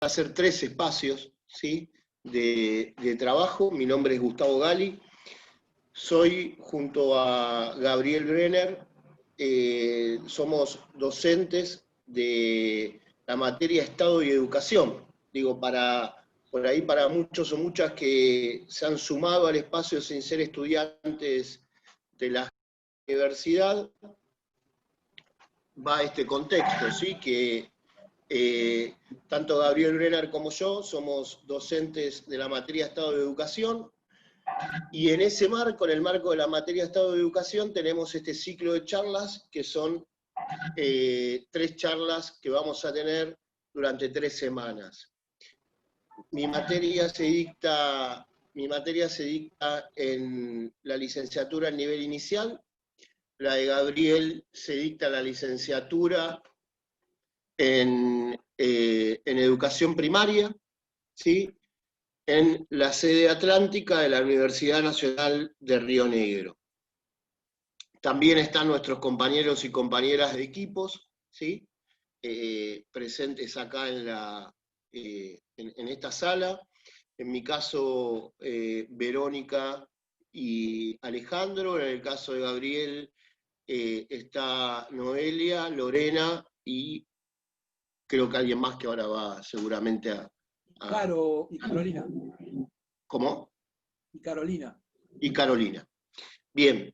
a ser 3 espacios, ¿sí?, de trabajo. Mi nombre es Gustavo Gali, soy junto a Gabriel Brenner, somos docentes de la materia Estado y Educación. Digo, por ahí para muchos o muchas que se han sumado al espacio sin ser estudiantes de la universidad, va este contexto, ¿sí?, que tanto Gabriel Brenner como yo somos docentes de la materia Estado de Educación, y en ese marco, en el marco de la materia Estado de Educación, tenemos este ciclo de charlas, que son 3 charlas que vamos a tener durante 3 semanas. Mi materia se dicta en la licenciatura a nivel inicial, la de Gabriel se dicta la licenciatura en educación primaria, ¿sí?, en la sede atlántica de la Universidad Nacional de Río Negro. También están nuestros compañeros y compañeras de equipos, ¿sí?, presentes acá en esta sala. En mi caso, Verónica y Alejandro. En el caso de Gabriel, está Noelia, Lorena y creo que alguien más que ahora va seguramente a... Caro y Carolina. ¿Cómo? Y Carolina. Y Carolina. Bien.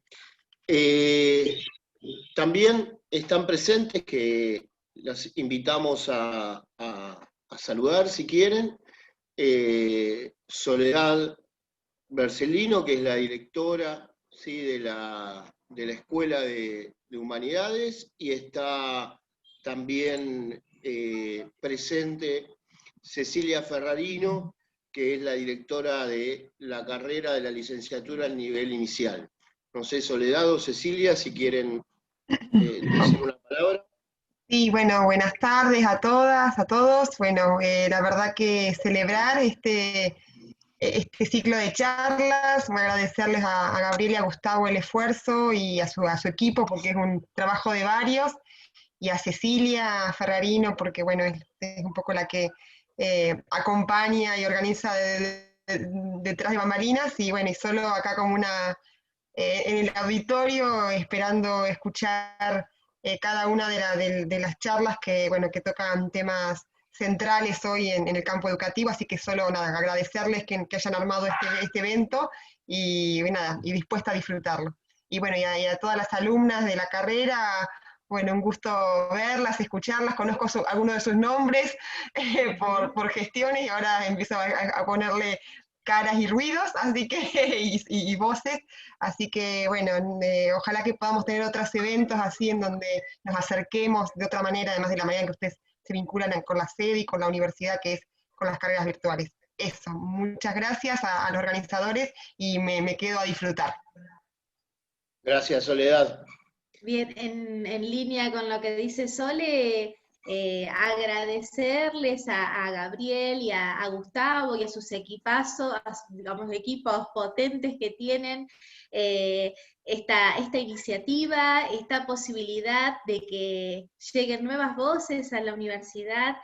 También están presentes, que las invitamos a saludar si quieren, Soledad Bercelino, que es la directora, ¿sí?, de la Escuela de Humanidades, y está también presente Cecilia Ferrarino, que es la directora de la carrera de la licenciatura al nivel inicial. No sé, Soledad o Cecilia, si quieren decir una palabra. Sí, bueno, buenas tardes a todas, a todos. Bueno, la verdad que celebrar este ciclo de charlas, voy a agradecerles a Gabriel y a Gustavo el esfuerzo y a su equipo, porque es un trabajo de varios, y a Cecilia Ferrarino, porque bueno, es un poco la que acompaña y organiza detrás de bambalinas, y bueno, y solo acá como en el auditorio, esperando escuchar cada una de las charlas que, bueno, que tocan temas centrales hoy en el campo educativo, así que solo nada, agradecerles que hayan armado este evento, y nada, y dispuesta a disfrutarlo. Y bueno, y a todas las alumnas de la carrera, bueno, un gusto verlas, conozco algunos de sus nombres por gestiones, y ahora empiezo a ponerle caras y ruidos, así que, y voces, así que bueno, ojalá que podamos tener otros eventos así en donde nos acerquemos de otra manera, además de la manera en que ustedes se vinculan con la sede y con la universidad, que es con las carreras virtuales. Eso, muchas gracias a los organizadores, y me quedo a disfrutar. Gracias, Soledad. Bien, en línea con lo que dice Sole, agradecerles a Gabriel y a Gustavo y a sus equipazos, digamos, equipos potentes que tienen, esta iniciativa, esta posibilidad de que lleguen nuevas voces a la universidad,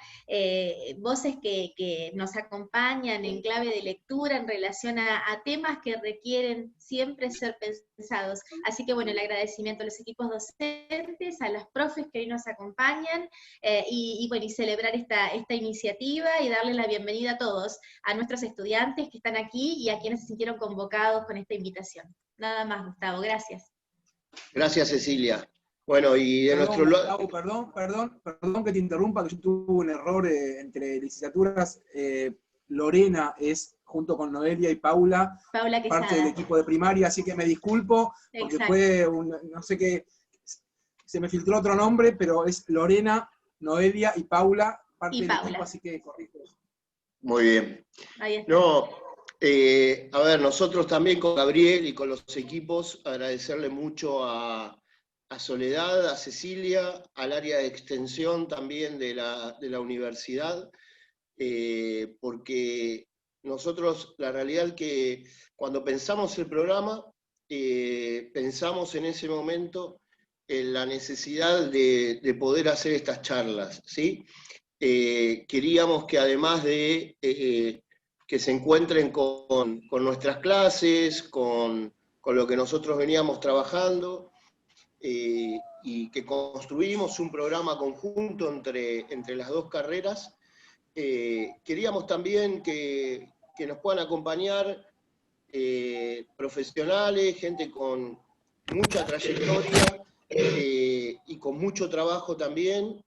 voces que nos acompañan en clave de lectura en relación a temas que requieren siempre ser pensados. Así que bueno, el agradecimiento a los equipos docentes, a las profes que hoy nos acompañan, y bueno, y celebrar esta iniciativa y darle la bienvenida a todos, a nuestros estudiantes que están aquí y a quienes se sintieron convocados con esta invitación. Nada más, Gustavo, gracias. Gracias, Cecilia. Bueno, y de nuestro lado... Gustavo, perdón que te interrumpa, que yo tuve un error entre licenciaturas. Lorena es, junto con Noelia y Paula parte del equipo de primaria, así que me disculpo, porque exacto, fue no sé qué, se me filtró otro nombre, pero es Lorena, Noelia y Paula, parte del equipo, así que corrijo. Muy bien. Ahí está. No, a ver, nosotros también con Gabriel y con los equipos, agradecerle mucho a Soledad, a Cecilia, al área de extensión también de la universidad, porque nosotros, la realidad es que cuando pensamos el programa, pensamos en ese momento en la necesidad de poder hacer estas charlas, ¿sí? queríamos que además de que se encuentren con nuestras clases, con lo que nosotros veníamos trabajando, y que construimos un programa conjunto entre las dos carreras, queríamos también que nos puedan acompañar profesionales, gente con mucha trayectoria y con mucho trabajo también,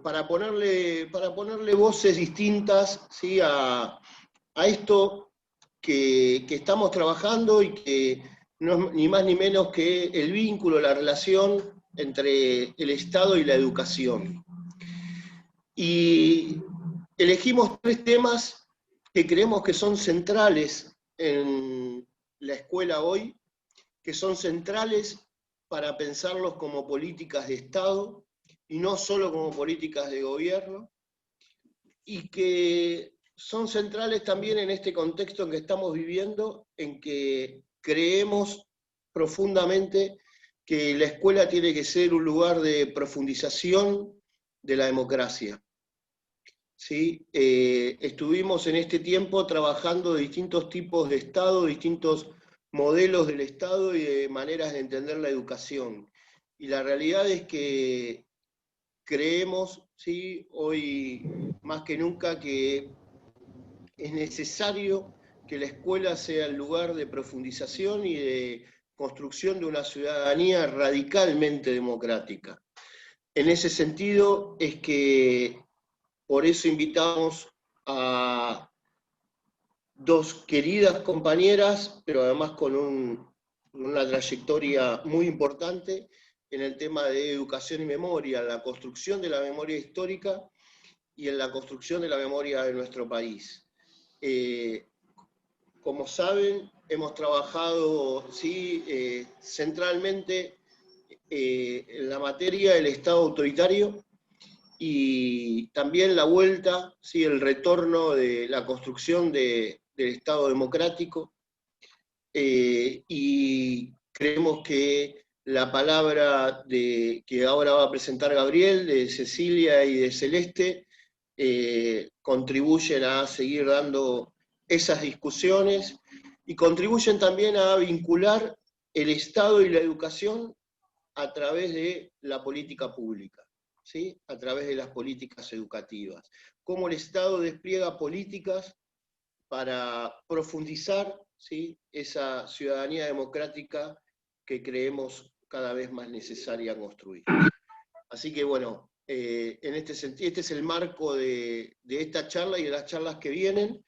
para ponerle voces distintas, ¿sí?, a esto que estamos trabajando, y que no es ni más ni menos que el vínculo, la relación entre el Estado y la educación. Y elegimos 3 temas que creemos que son centrales en la escuela hoy, que son centrales para pensarlos como políticas de Estado, y no solo como políticas de gobierno, y que son centrales también en este contexto en que estamos viviendo, en que creemos profundamente que la escuela tiene que ser un lugar de profundización de la democracia. ¿Sí? Estuvimos en este tiempo trabajando de distintos tipos de Estado, distintos modelos del Estado y de maneras de entender la educación. Y la realidad es que creemos, ¿sí?, hoy más que nunca, que es necesario que la escuela sea el lugar de profundización y de construcción de una ciudadanía radicalmente democrática. En ese sentido es que por eso invitamos a 2 queridas compañeras, pero además con una trayectoria muy importante en el tema de educación y memoria, la construcción de la memoria histórica y en la construcción de la memoria de nuestro país. Como saben, hemos trabajado, ¿sí?, centralmente en la materia del Estado autoritario, y también la vuelta, ¿sí?, el retorno de la construcción del Estado democrático, y creemos que la palabra que ahora va a presentar Gabriel, de Cecilia y de Celeste, contribuyen a seguir dando esas discusiones, y contribuyen también a vincular el Estado y la educación a través de la política pública, ¿sí?, a través de las políticas educativas. Cómo el Estado despliega políticas para profundizar, ¿sí?, esa ciudadanía democrática que creemos cada vez más necesaria construir. Así que bueno, en este sentido, este es el marco de esta charla y de las charlas que vienen,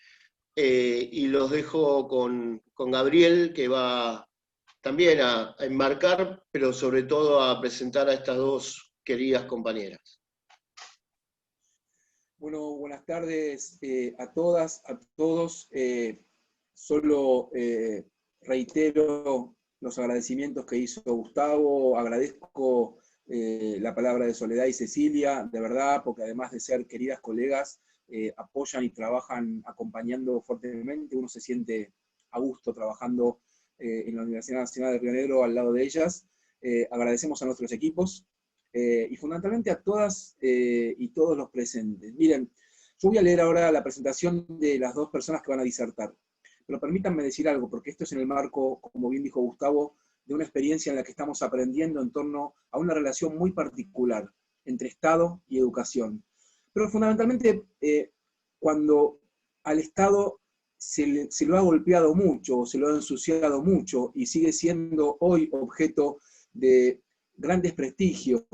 y los dejo con Gabriel, que va también a enmarcar, pero sobre todo a presentar a estas 2 queridas compañeras. Bueno, buenas tardes a todas, a todos. Solo reitero los agradecimientos que hizo Gustavo, agradezco la palabra de Soledad y Cecilia, de verdad, porque además de ser queridas colegas, apoyan y trabajan acompañando fuertemente, uno se siente a gusto trabajando en la Universidad Nacional de Río Negro al lado de ellas. Agradecemos a nuestros equipos, y fundamentalmente a todas y todos los presentes. Miren, yo voy a leer ahora la presentación de las 2 personas que van a disertar, pero permítanme decir algo, porque esto es en el marco, como bien dijo Gustavo, de una experiencia en la que estamos aprendiendo en torno a una relación muy particular entre Estado y educación. Pero fundamentalmente, cuando al Estado se lo ha golpeado mucho, se lo ha ensuciado mucho, y sigue siendo hoy objeto de gran desprestigio.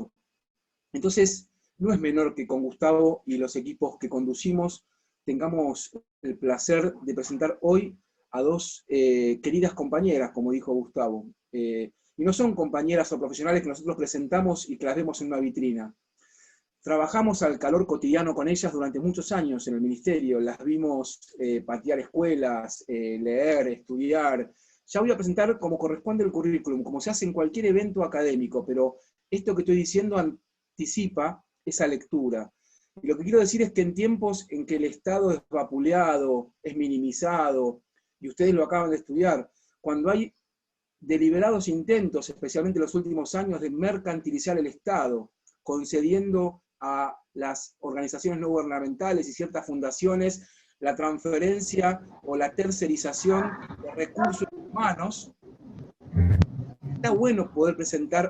Entonces, no es menor que con Gustavo y los equipos que conducimos tengamos el placer de presentar hoy a 2 queridas compañeras, como dijo Gustavo. Y no son compañeras o profesionales que nosotros presentamos y que las vemos en una vitrina. Trabajamos al calor cotidiano con ellas durante muchos años en el ministerio, las vimos patear escuelas, leer, estudiar. Ya voy a presentar como corresponde el currículum, como se hace en cualquier evento académico, pero esto que estoy diciendo anticipa esa lectura. Y lo que quiero decir es que en tiempos en que el Estado es vapuleado, es minimizado, y ustedes lo acaban de estudiar, cuando hay deliberados intentos, especialmente en los últimos años, de mercantilizar el Estado, concediendo a las organizaciones no gubernamentales y ciertas fundaciones la transferencia o la tercerización de recursos humanos. Está bueno poder presentar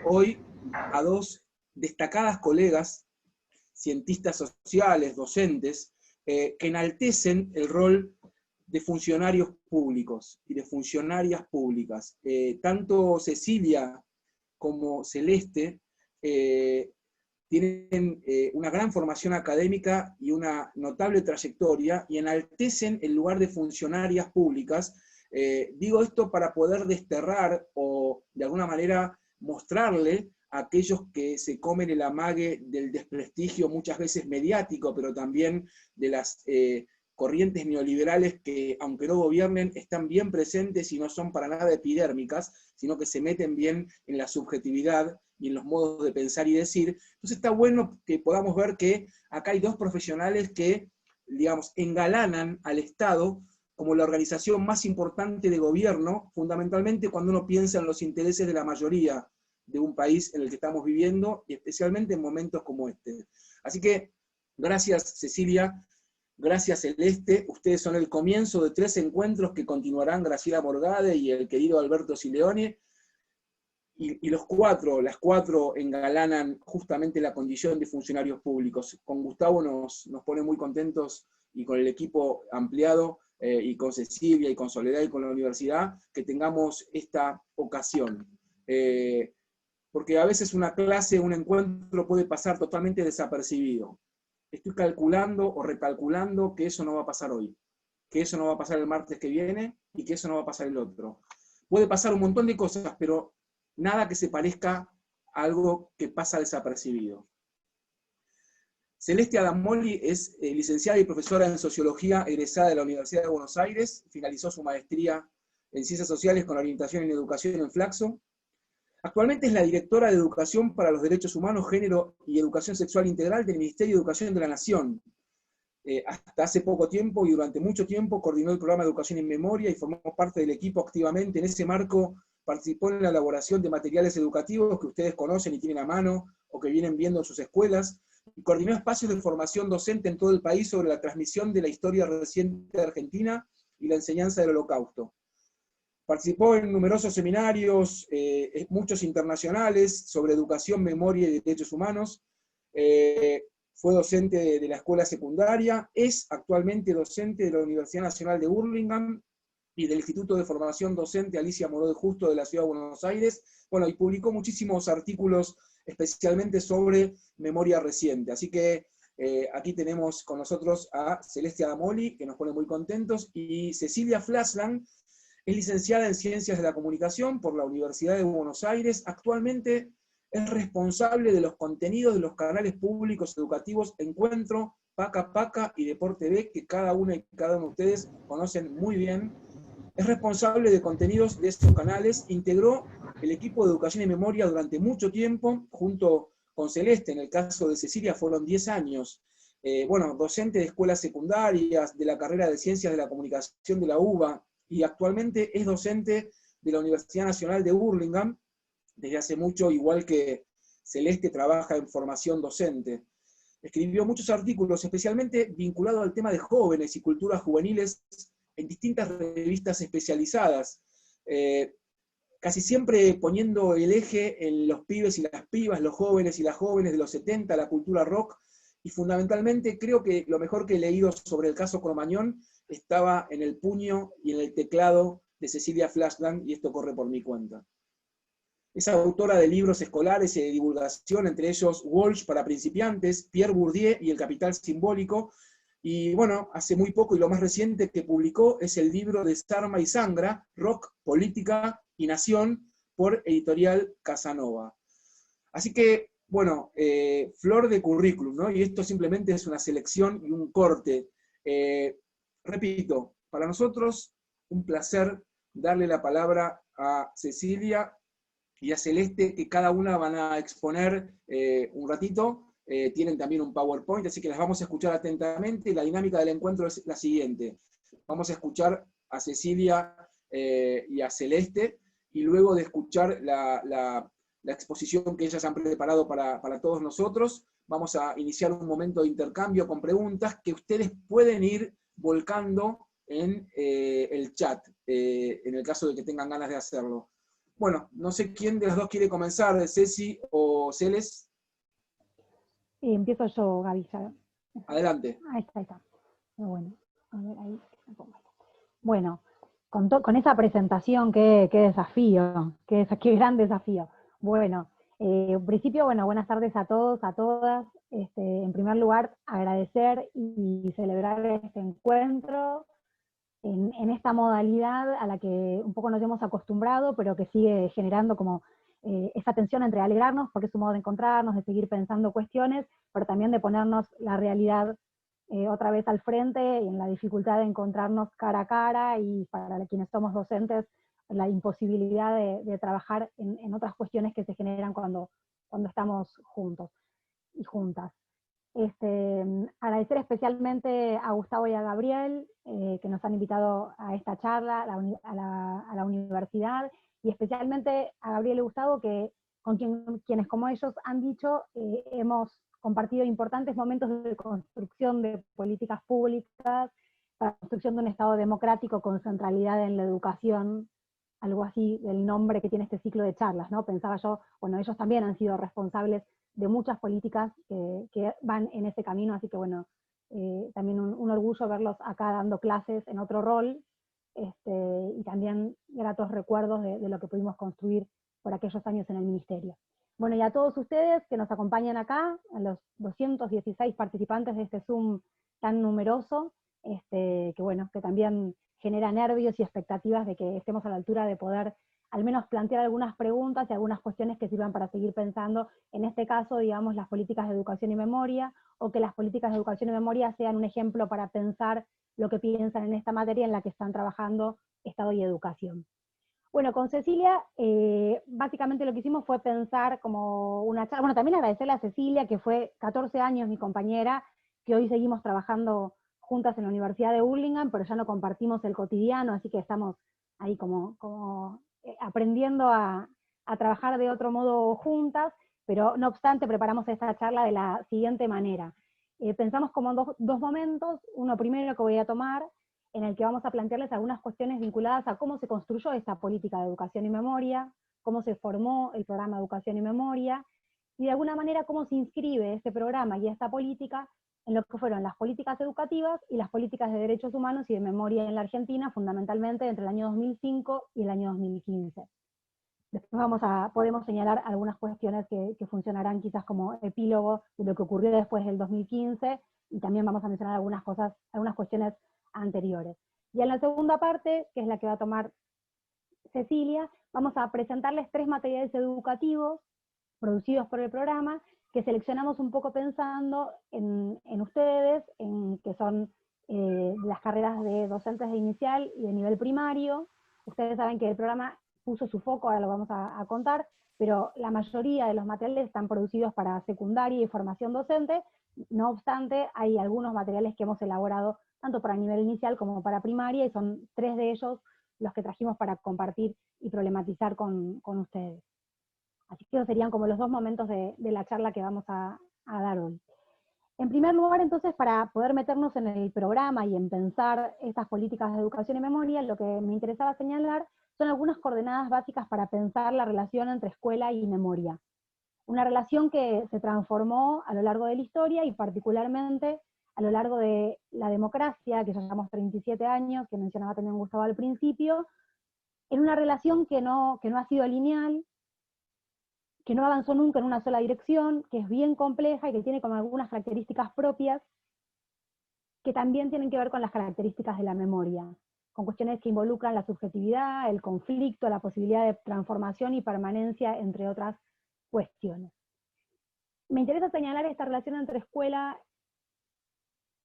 hoy a dos destacadas colegas, cientistas sociales, docentes, que enaltecen el rol de funcionarios públicos y de funcionarias públicas. Tanto Cecilia como Celeste tienen una gran formación académica y una notable trayectoria, y enaltecen el lugar de funcionarias públicas. Digo esto para poder desterrar o de alguna manera mostrarle a aquellos que se comen el amague del desprestigio muchas veces mediático, pero también de las corrientes neoliberales que, aunque no gobiernen, están bien presentes y no son para nada epidérmicas, sino que se meten bien en la subjetividad y en los modos de pensar y decir. Entonces está bueno que podamos ver que acá hay dos profesionales que, digamos, engalanan al Estado como la organización más importante de gobierno, fundamentalmente cuando uno piensa en los intereses de la mayoría de un país en el que estamos viviendo, y especialmente en momentos como este. Así que, gracias Cecilia, gracias Celeste, ustedes son el comienzo de 3 encuentros que continuarán Graciela Morgade y el querido Alberto Sileone, y las cuatro engalanan justamente la condición de funcionarios públicos. Con Gustavo nos pone muy contentos, y con el equipo ampliado, y con Cecilia, y con Soledad, y con la universidad, que tengamos esta ocasión. Porque a veces una clase, un encuentro puede pasar totalmente desapercibido. Estoy calculando o recalculando que eso no va a pasar hoy, que eso no va a pasar el martes que viene, y que eso no va a pasar el otro. Puede pasar un montón de cosas, pero nada que se parezca a algo que pasa desapercibido. Celeste Adamoli es licenciada y profesora en Sociología egresada de la Universidad de Buenos Aires, finalizó su maestría en Ciencias Sociales con orientación en Educación en Flaxo. Actualmente es la directora de Educación para los Derechos Humanos, Género y Educación Sexual Integral del Ministerio de Educación de la Nación. Hasta hace poco tiempo y durante mucho tiempo coordinó el programa de Educación en Memoria y formó parte del equipo activamente. En ese marco participó en la elaboración de materiales educativos que ustedes conocen y tienen a mano, o que vienen viendo en sus escuelas, y coordinó espacios de formación docente en todo el país sobre la transmisión de la historia reciente de Argentina y la enseñanza del Holocausto. Participó en numerosos seminarios, muchos internacionales, sobre educación, memoria y derechos humanos. Fue docente de la escuela secundaria, es actualmente docente de la Universidad Nacional de Burlingame y del Instituto de Formación Docente Alicia Moró de Justo de la Ciudad de Buenos Aires. Bueno, y publicó muchísimos artículos, especialmente sobre memoria reciente. Así que aquí tenemos con nosotros a Celeste Adamoli, que nos pone muy contentos, y Cecilia Flaslan, es licenciada en Ciencias de la Comunicación por la Universidad de Buenos Aires. Actualmente es responsable de los contenidos de los canales públicos educativos Encuentro, Paca Paca y Deporte B, que cada una y cada uno de ustedes conocen muy bien. Es responsable de contenidos de estos canales, integró el equipo de Educación y Memoria durante mucho tiempo, junto con Celeste. En el caso de Cecilia fueron 10 años. Bueno, docente de escuelas secundarias, de la carrera de Ciencias de la Comunicación de la UBA, y actualmente es docente de la Universidad Nacional de Burlingame. Desde hace mucho, igual que Celeste, trabaja en formación docente. Escribió muchos artículos, especialmente vinculados al tema de jóvenes y culturas juveniles, en distintas revistas especializadas, casi siempre poniendo el eje en los pibes y las pibas, los jóvenes y las jóvenes de los 70, la cultura rock, y fundamentalmente creo que lo mejor que he leído sobre el caso Cromañón estaba en el puño y en el teclado de Cecilia Flaslan, y esto corre por mi cuenta. Es autora de libros escolares y de divulgación, entre ellos Walsh para principiantes, Pierre Bourdieu y El Capital Simbólico, y bueno, hace muy poco y lo más reciente que publicó es el libro Desarma y Sangra, Rock, Política y Nación, por Editorial Casanova. Así que, bueno, flor de currículum, ¿no? Y esto simplemente es una selección y un corte. Repito, para nosotros un placer darle la palabra a Cecilia y a Celeste, que cada una van a exponer un ratito. Tienen también un PowerPoint, así que las vamos a escuchar atentamente. La dinámica del encuentro es la siguiente. Vamos a escuchar a Cecilia y a Celeste, y luego de escuchar la exposición que ellas han preparado para todos nosotros, vamos a iniciar un momento de intercambio con preguntas que ustedes pueden ir volcando en el chat, en el caso de que tengan ganas de hacerlo. Bueno, no sé quién de las dos quiere comenzar, Ceci o Celes. Empiezo yo, Gaby. Adelante. Ahí está. Muy bueno. A ver, ahí. Bueno, con esa presentación, qué desafío, qué gran desafío. Bueno, en principio, bueno, buenas tardes a todos, a todas. En primer lugar, agradecer y celebrar este encuentro en esta modalidad a la que un poco nos hemos acostumbrado, pero que sigue generando como esa tensión entre alegrarnos, porque es un modo de encontrarnos, de seguir pensando cuestiones, pero también de ponernos la realidad otra vez al frente, y en la dificultad de encontrarnos cara a cara, y para quienes somos docentes, la imposibilidad de trabajar en otras cuestiones que se generan cuando estamos juntos y juntas. Agradecer especialmente a Gustavo y a Gabriel, que nos han invitado a esta charla, a la universidad, y especialmente a Gabriel y Gustavo, que quienes como ellos han dicho, hemos compartido importantes momentos de construcción de políticas públicas, para la construcción de un Estado democrático con centralidad en la educación, algo así del nombre que tiene este ciclo de charlas, ¿no? Pensaba yo, bueno, ellos también han sido responsables de muchas políticas que van en ese camino, así que bueno, también un orgullo verlos acá dando clases en otro rol, y también gratos recuerdos de lo que pudimos construir por aquellos años en el Ministerio. Bueno, y a todos ustedes que nos acompañan acá, a los 216 participantes de este Zoom tan numeroso, que bueno, que también genera nervios y expectativas de que estemos a la altura de poder al menos plantear algunas preguntas y algunas cuestiones que sirvan para seguir pensando, en este caso, digamos, las políticas de educación y memoria, o que las políticas de educación y memoria sean un ejemplo para pensar lo que piensan en esta materia en la que están trabajando Estado y Educación. Bueno, con Cecilia, básicamente lo que hicimos fue pensar como una charla, bueno, también agradecerle a Cecilia, que fue 14 años mi compañera, que hoy seguimos trabajando juntas en la Universidad de Burlingame, pero ya no compartimos el cotidiano, así que estamos ahí como aprendiendo a trabajar de otro modo juntas, pero no obstante preparamos esta charla de la siguiente manera. Pensamos como dos momentos, uno primero que voy a tomar, en el que vamos a plantearles algunas cuestiones vinculadas a cómo se construyó esta política de educación y memoria, cómo se formó el programa de educación y memoria, y de alguna manera cómo se inscribe este programa y esta política en lo que fueron las políticas educativas y las políticas de derechos humanos y de memoria en la Argentina, fundamentalmente entre el año 2005 y el año 2015. Después podemos señalar algunas cuestiones que funcionarán quizás como epílogo de lo que ocurrió después del 2015, y también vamos a mencionar algunas cuestiones anteriores. Y en la segunda parte, que es la que va a tomar Cecilia, vamos a presentarles 3 materiales educativos producidos por el programa, que seleccionamos un poco pensando en ustedes, en que son las carreras de docentes de inicial y de nivel primario. Ustedes saben que el programa puso su foco, ahora lo vamos a contar, pero la mayoría de los materiales están producidos para secundaria y formación docente. No obstante, hay algunos materiales que hemos elaborado tanto para nivel inicial como para primaria, y son 3 de ellos los que trajimos para compartir y problematizar con ustedes. Así que esos serían como los 2 momentos de la charla que vamos a dar hoy. En primer lugar, entonces, para poder meternos en el programa y en pensar estas políticas de educación y memoria, lo que me interesaba señalar son algunas coordenadas básicas para pensar la relación entre escuela y memoria. Una relación que se transformó a lo largo de la historia, y particularmente a lo largo de la democracia, que ya llevamos 37 años, que mencionaba también Gustavo al principio, en una relación que no ha sido lineal, que no avanzó nunca en una sola dirección, que es bien compleja y que tiene como algunas características propias, que también tienen que ver con las características de la memoria, con cuestiones que involucran la subjetividad, el conflicto, la posibilidad de transformación y permanencia, entre otras cuestiones. Me interesa señalar esta relación entre escuela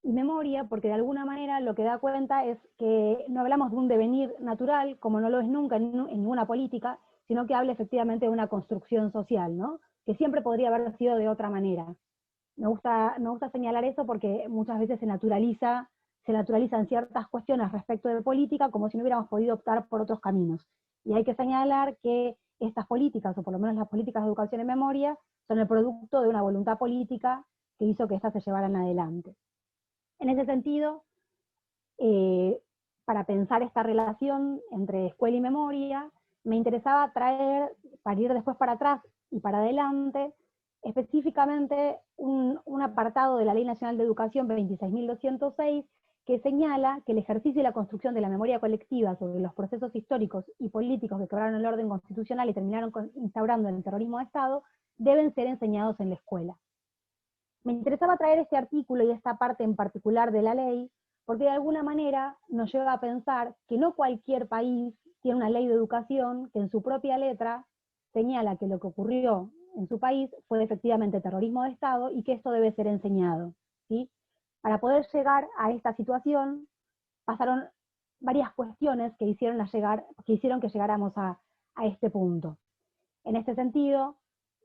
y memoria, porque de alguna manera lo que da cuenta es que no hablamos de un devenir natural, como no lo es nunca en ninguna política, sino que habla efectivamente de una construcción social, ¿no? Que siempre podría haber sido de otra manera. Me gusta señalar eso porque muchas veces se naturalizan ciertas cuestiones respecto de política como si no hubiéramos podido optar por otros caminos. Y hay que señalar que estas políticas, o por lo menos las políticas de educación en memoria, son el producto de una voluntad política que hizo que éstas se llevaran adelante. En ese sentido, para pensar esta relación entre escuela y memoria, me interesaba traer, para ir después para atrás y para adelante, específicamente un apartado de la Ley Nacional de Educación 26.206, que señala que el ejercicio y la construcción de la memoria colectiva sobre los procesos históricos y políticos que quebraron el orden constitucional y terminaron instaurando el terrorismo de Estado, deben ser enseñados en la escuela. Me interesaba traer este artículo y esta parte en particular de la ley, porque de alguna manera nos lleva a pensar que no cualquier país tiene una ley de educación que en su propia letra señala que lo que ocurrió en su país fue efectivamente terrorismo de Estado y que esto debe ser enseñado, ¿sí? Para poder llegar a esta situación, pasaron varias cuestiones que hicieron que llegáramos a este punto. En este sentido,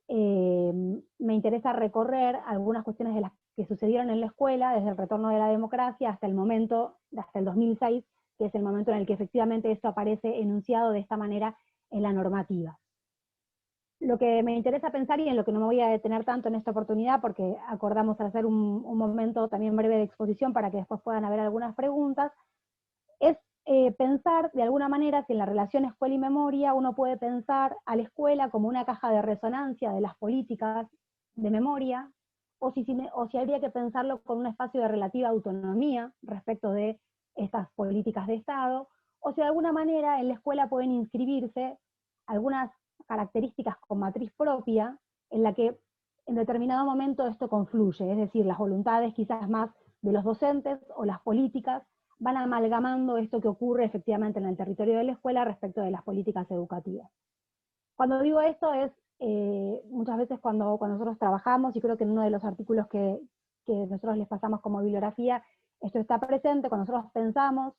me interesa recorrer algunas cuestiones de las que sucedieron en la escuela, desde el retorno de la democracia hasta el momento, hasta el 2006, que es el momento en el que efectivamente esto aparece enunciado de esta manera en la normativa. Lo que me interesa pensar, y en lo que no me voy a detener tanto en esta oportunidad, porque acordamos hacer un momento también breve de exposición para que después puedan haber algunas preguntas, es pensar de alguna manera si en la relación escuela y memoria uno puede pensar a la escuela como una caja de resonancia de las políticas de memoria, o si habría que pensarlo con un espacio de relativa autonomía respecto de estas políticas de Estado, o si de alguna manera en la escuela pueden inscribirse algunas características con matriz propia, en la que en determinado momento esto confluye, es decir, las voluntades quizás más de los docentes o las políticas van amalgamando esto que ocurre efectivamente en el territorio de la escuela respecto de las políticas educativas. Cuando digo esto es muchas veces cuando nosotros trabajamos, y creo que en uno de los artículos que nosotros les pasamos como bibliografía, esto está presente, cuando nosotros pensamos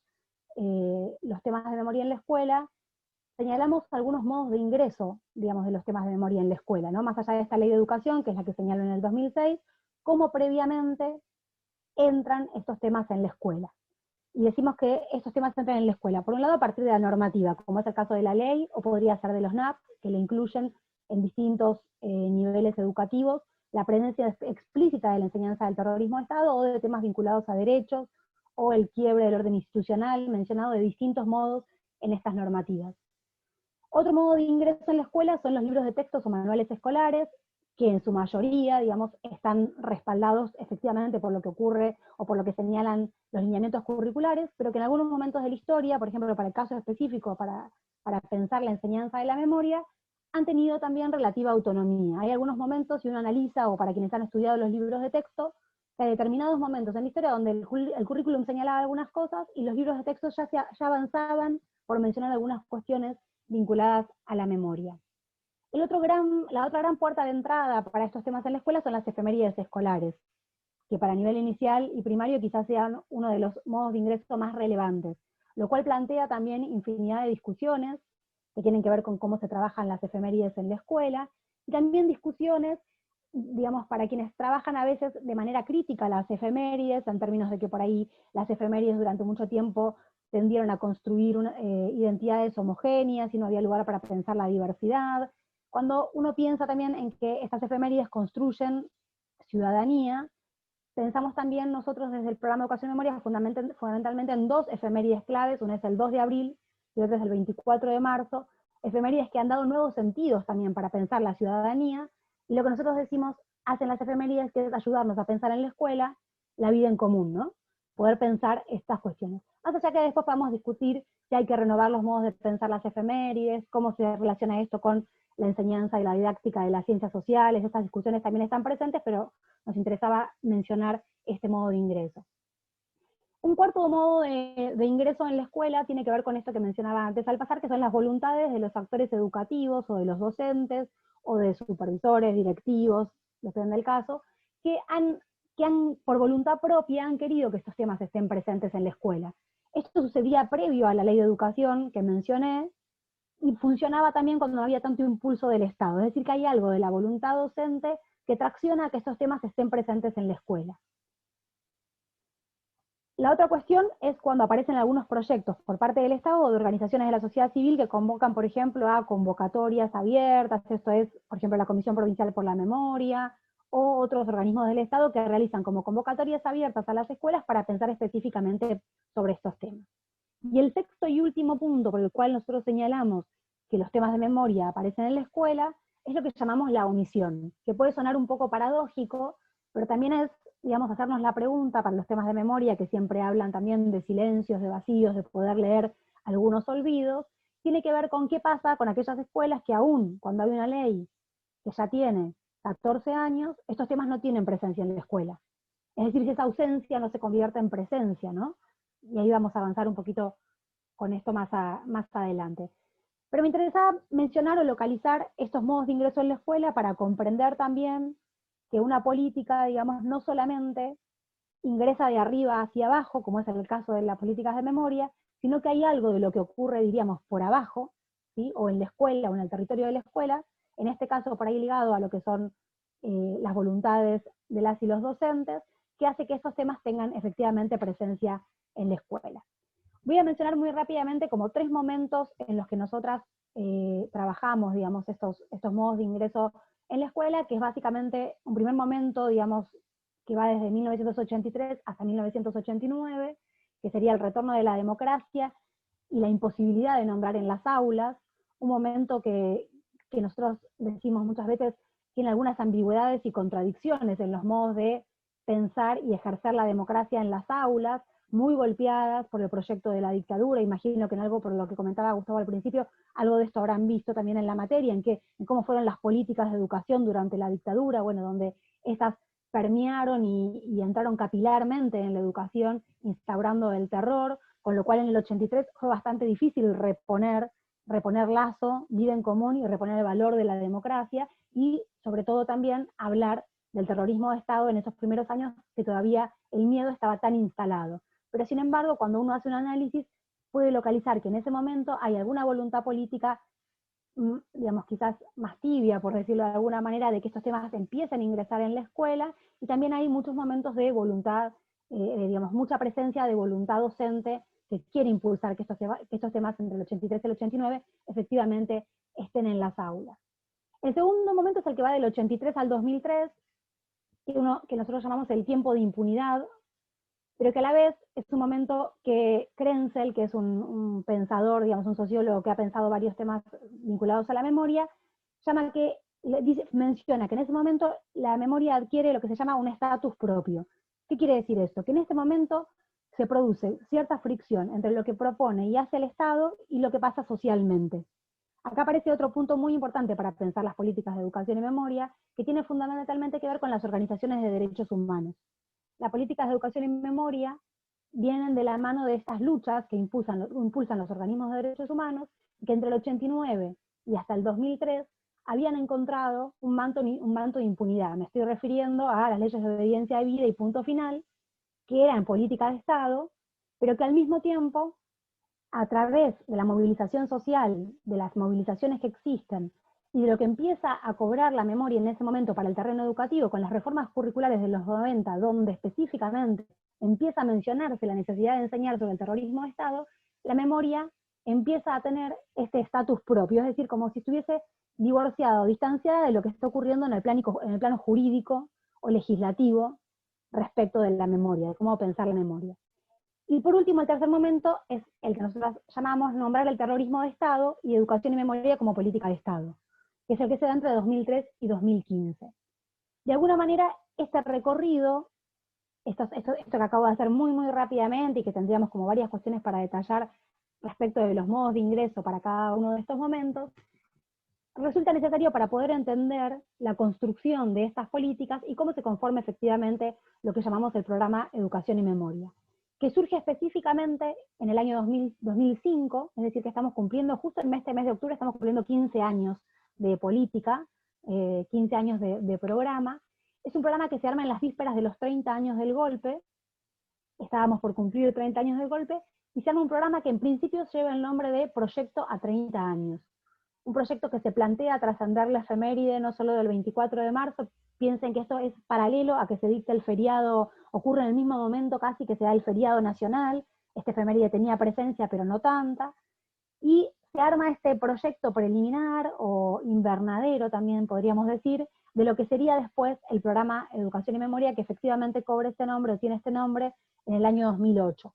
los temas de memoria en la escuela, señalamos algunos modos de ingreso, digamos, de los temas de memoria en la escuela, ¿no? Más allá de esta ley de educación, que es la que señaló en el 2006, cómo previamente entran estos temas en la escuela. Y decimos que estos temas entran en la escuela, por un lado a partir de la normativa, como es el caso de la ley, o podría ser de los NAP, que le incluyen en distintos niveles educativos la presencia explícita de la enseñanza del terrorismo de Estado, o de temas vinculados a derechos, o el quiebre del orden institucional, mencionado de distintos modos en estas normativas. Otro modo de ingreso en la escuela son los libros de textos o manuales escolares, que en su mayoría, digamos, están respaldados efectivamente por lo que ocurre o por lo que señalan los lineamientos curriculares, pero que en algunos momentos de la historia, por ejemplo, para el caso específico, para pensar la enseñanza de la memoria, han tenido también relativa autonomía. Hay algunos momentos, si uno analiza, o para quienes han estudiado los libros de texto, que hay determinados momentos en la historia donde el currículum señalaba algunas cosas y los libros de texto ya avanzaban, por mencionar algunas cuestiones vinculadas a la memoria. La otra gran puerta de entrada para estos temas en la escuela son las efemérides escolares, que para nivel inicial y primario quizás sean uno de los modos de ingreso más relevantes, lo cual plantea también infinidad de discusiones que tienen que ver con cómo se trabajan las efemérides en la escuela, y también discusiones, digamos, para quienes trabajan a veces de manera crítica las efemérides, en términos de que por ahí las efemérides durante mucho tiempo tendieron a construir identidades homogéneas y no había lugar para pensar la diversidad. Cuando uno piensa también en que estas efemérides construyen ciudadanía, pensamos también nosotros desde el programa de Educación y Memoria fundamentalmente en dos efemérides claves, una es el 2 de abril y otra es el 24 de marzo, efemérides que han dado nuevos sentidos también para pensar la ciudadanía, y lo que nosotros decimos hacen las efemérides que es ayudarnos a pensar en la escuela la vida en común, ¿no? Poder pensar estas cuestiones. Más allá que después podamos discutir si hay que renovar los modos de pensar las efemérides, cómo se relaciona esto con la enseñanza y la didáctica de las ciencias sociales, estas discusiones también están presentes, pero nos interesaba mencionar este modo de ingreso. Un cuarto modo de ingreso en la escuela tiene que ver con esto que mencionaba antes al pasar, que son las voluntades de los actores educativos, o de los docentes, o de supervisores, directivos, depende del caso, que por voluntad propia han querido que estos temas estén presentes en la escuela. Esto sucedía previo a la ley de educación que mencioné, y funcionaba también cuando no había tanto impulso del Estado. Es decir, que hay algo de la voluntad docente que tracciona a que estos temas estén presentes en la escuela. La otra cuestión es cuando aparecen algunos proyectos por parte del Estado o de organizaciones de la sociedad civil que convocan, por ejemplo, a convocatorias abiertas, esto es, por ejemplo, la Comisión Provincial por la Memoria, o otros organismos del Estado que realizan como convocatorias abiertas a las escuelas para pensar específicamente sobre estos temas. Y el sexto y último punto por el cual nosotros señalamos que los temas de memoria aparecen en la escuela es lo que llamamos la omisión, que puede sonar un poco paradójico, pero también es, digamos, hacernos la pregunta para los temas de memoria, que siempre hablan también de silencios, de vacíos, de poder leer algunos olvidos, tiene que ver con qué pasa con aquellas escuelas que aún cuando hay una ley que ya tiene 14 años, estos temas no tienen presencia en la escuela. Es decir, si esa ausencia no se convierte en presencia, ¿no? Y ahí vamos a avanzar un poquito con esto más adelante. Pero me interesaba mencionar o localizar estos modos de ingreso en la escuela para comprender también que una política, digamos, no solamente ingresa de arriba hacia abajo, como es el caso de las políticas de memoria, sino que hay algo de lo que ocurre, diríamos, por abajo, ¿sí? O en la escuela, o en el territorio de la escuela, en este caso por ahí ligado a lo que son las voluntades de las y los docentes, que hace que estos temas tengan efectivamente presencia en la escuela. Voy a mencionar muy rápidamente como 3 momentos en los que nosotras trabajamos, digamos, estos modos de ingreso en la escuela, que es básicamente un primer momento, digamos, que va desde 1983 hasta 1989, que sería el retorno de la democracia y la imposibilidad de nombrar en las aulas, un momento que nosotros decimos muchas veces tiene algunas ambigüedades y contradicciones en los modos de pensar y ejercer la democracia en las aulas, muy golpeadas por el proyecto de la dictadura. Imagino que en algo, por lo que comentaba Gustavo al principio, algo de esto habrán visto también en la materia, en cómo fueron las políticas de educación durante la dictadura, bueno, donde estas permearon y entraron capilarmente en la educación, instaurando el terror, con lo cual en el 83 fue bastante difícil reponer lazo, vida en común y reponer el valor de la democracia, y sobre todo también hablar del terrorismo de Estado en esos primeros años, que todavía el miedo estaba tan instalado. Pero sin embargo, cuando uno hace un análisis, puede localizar que en ese momento hay alguna voluntad política, digamos, quizás más tibia, por decirlo de alguna manera, de que estos temas empiecen a ingresar en la escuela, y también hay muchos momentos de voluntad, digamos, mucha presencia de voluntad docente que quiere impulsar que estos temas entre el 83 y el 89 efectivamente estén en las aulas. El segundo momento es el que va del 83 al 2003, que nosotros llamamos el tiempo de impunidad, pero que a la vez es un momento que Krenzel, que es un pensador, digamos, un sociólogo que ha pensado varios temas vinculados a la memoria, menciona que en ese momento la memoria adquiere lo que se llama un estatus propio. ¿Qué quiere decir esto? Que en este momento se produce cierta fricción entre lo que propone y hace el Estado y lo que pasa socialmente. Acá aparece otro punto muy importante para pensar las políticas de educación y memoria, que tiene fundamentalmente que ver con las organizaciones de derechos humanos. Las políticas de educación y memoria vienen de la mano de estas luchas que impulsan los organismos de derechos humanos, que entre el 89 y hasta el 2003 habían encontrado un manto de impunidad. Me estoy refiriendo a las leyes de obediencia de vida y punto final, que eran políticas de Estado, pero que al mismo tiempo, a través de la movilización social, de las movilizaciones que existen, y de lo que empieza a cobrar la memoria en ese momento para el terreno educativo, con las reformas curriculares de los 90, donde específicamente empieza a mencionarse la necesidad de enseñar sobre el terrorismo de Estado, la memoria empieza a tener este estatus propio, es decir, como si estuviese divorciada o distanciada de lo que está ocurriendo en el plano jurídico o legislativo respecto de la memoria, de cómo pensar la memoria. Y por último, el tercer momento es el que nosotros llamamos nombrar el terrorismo de Estado y educación y memoria como política de Estado, que es el que se da entre 2003 y 2015. De alguna manera, este recorrido, esto que acabo de hacer muy, muy rápidamente, y que tendríamos como varias cuestiones para detallar respecto de los modos de ingreso para cada uno de estos momentos, resulta necesario para poder entender la construcción de estas políticas y cómo se conforma efectivamente lo que llamamos el programa Educación y Memoria, que surge específicamente en el año 2005, es decir, que estamos cumpliendo, justo en este mes de octubre, estamos cumpliendo 15 años de política, 15 años de programa. Es un programa que se arma en las vísperas de los 30 años del golpe, estábamos por cumplir 30 años del golpe, y se arma un programa que en principio lleva el nombre de Proyecto a 30 años. Un proyecto que se plantea trascender la efeméride no solo del 24 de marzo, Piensen que esto es paralelo a que se dicte el feriado, ocurre en el mismo momento casi que se da el feriado nacional, este efeméride tenía presencia pero no tanta, y se arma este proyecto preliminar o invernadero también podríamos decir, de lo que sería después el programa Educación y Memoria, que efectivamente cobra este nombre o tiene este nombre en el año 2008.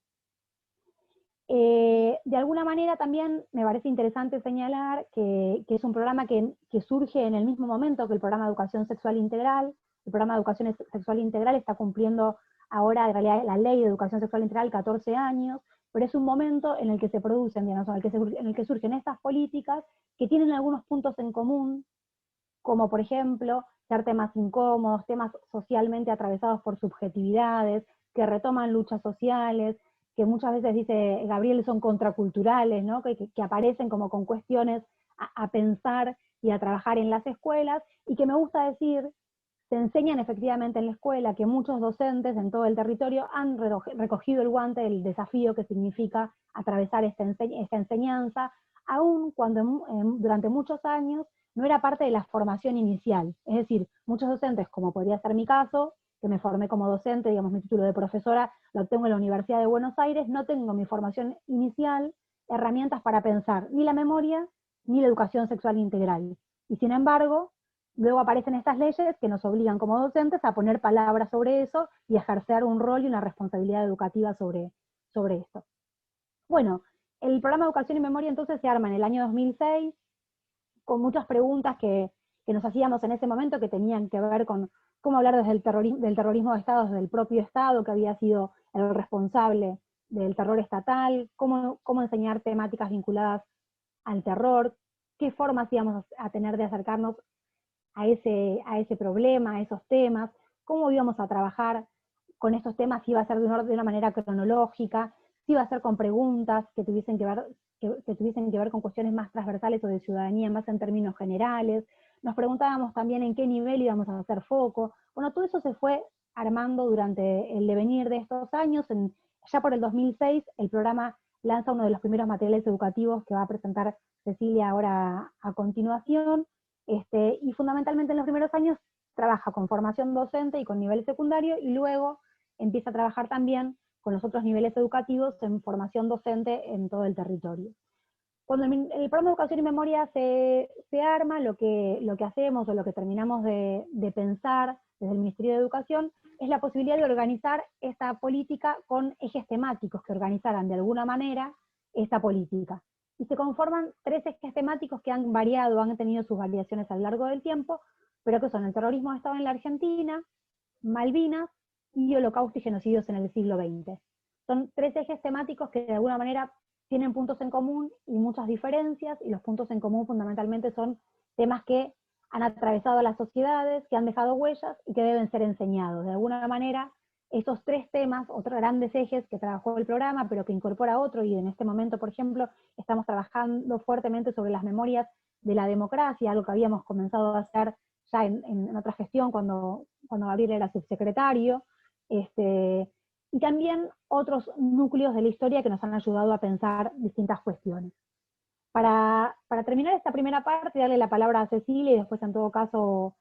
De alguna manera también me parece interesante señalar que es un programa que surge en el mismo momento que el programa de Educación Sexual Integral. El programa de Educación Sexual Integral está cumpliendo ahora, en realidad, la ley de Educación Sexual Integral 14 años, pero es un momento en el que se producen, digamos, en el que surgen estas políticas que tienen algunos puntos en común, como por ejemplo, ser temas incómodos, temas socialmente atravesados por subjetividades, que retoman luchas sociales, que muchas veces, dice Gabriel, son contraculturales, ¿no? que aparecen como con cuestiones a pensar y a trabajar en las escuelas, y que me gusta decir, se enseñan efectivamente en la escuela, que muchos docentes en todo el territorio han recogido el guante del desafío que significa atravesar esta enseñanza, aun cuando durante muchos años no era parte de la formación inicial. Es decir, muchos docentes, como podría ser mi caso, que me formé como docente, digamos, mi título de profesora lo obtengo en la Universidad de Buenos Aires, no tengo mi formación inicial, herramientas para pensar ni la memoria ni la educación sexual integral. Y sin embargo, luego aparecen estas leyes que nos obligan como docentes a poner palabras sobre eso y ejercer un rol y una responsabilidad educativa sobre esto. Bueno, el programa de Educación y Memoria entonces se arma en el año 2006, con muchas preguntas que nos hacíamos en ese momento que tenían que ver con cómo hablar del terrorismo de Estado, desde el propio Estado, que había sido el responsable del terror estatal, cómo enseñar temáticas vinculadas al terror, qué formas íbamos a tener de acercarnos a ese problema, a esos temas, cómo íbamos a trabajar con estos temas, si iba a ser de una manera cronológica, si iba a ser con preguntas que tuviesen que ver con cuestiones más transversales o de ciudadanía, más en términos generales. Nos preguntábamos también en qué nivel íbamos a hacer foco. Bueno, todo eso se fue armando durante el devenir de estos años. Ya por el 2006 el programa lanza uno de los primeros materiales educativos que va a presentar Cecilia ahora a continuación, y fundamentalmente en los primeros años trabaja con formación docente y con nivel secundario, y luego empieza a trabajar también con los otros niveles educativos en formación docente en todo el territorio. Cuando el programa de Educación y Memoria se arma, lo que hacemos o lo que terminamos de pensar desde el Ministerio de Educación es la posibilidad de organizar esta política con ejes temáticos que organizaran de alguna manera esta política. Y se conforman 3 ejes temáticos que han variado, han tenido sus variaciones a lo largo del tiempo, pero que son el terrorismo de Estado en la Argentina, Malvinas y Holocausto y genocidios en el siglo XX. Son 3 ejes temáticos que de alguna manera tienen puntos en común y muchas diferencias, y los puntos en común fundamentalmente son temas que han atravesado las sociedades, que han dejado huellas y que deben ser enseñados. De alguna manera, esos 3 temas, otros grandes ejes que trabajó el programa, pero que incorpora otro, y en este momento, por ejemplo, estamos trabajando fuertemente sobre las memorias de la democracia, algo que habíamos comenzado a hacer ya en otra gestión cuando Gabriel era subsecretario, y también otros núcleos de la historia que nos han ayudado a pensar distintas cuestiones. Para terminar esta primera parte, darle la palabra a Cecilia y después en todo caso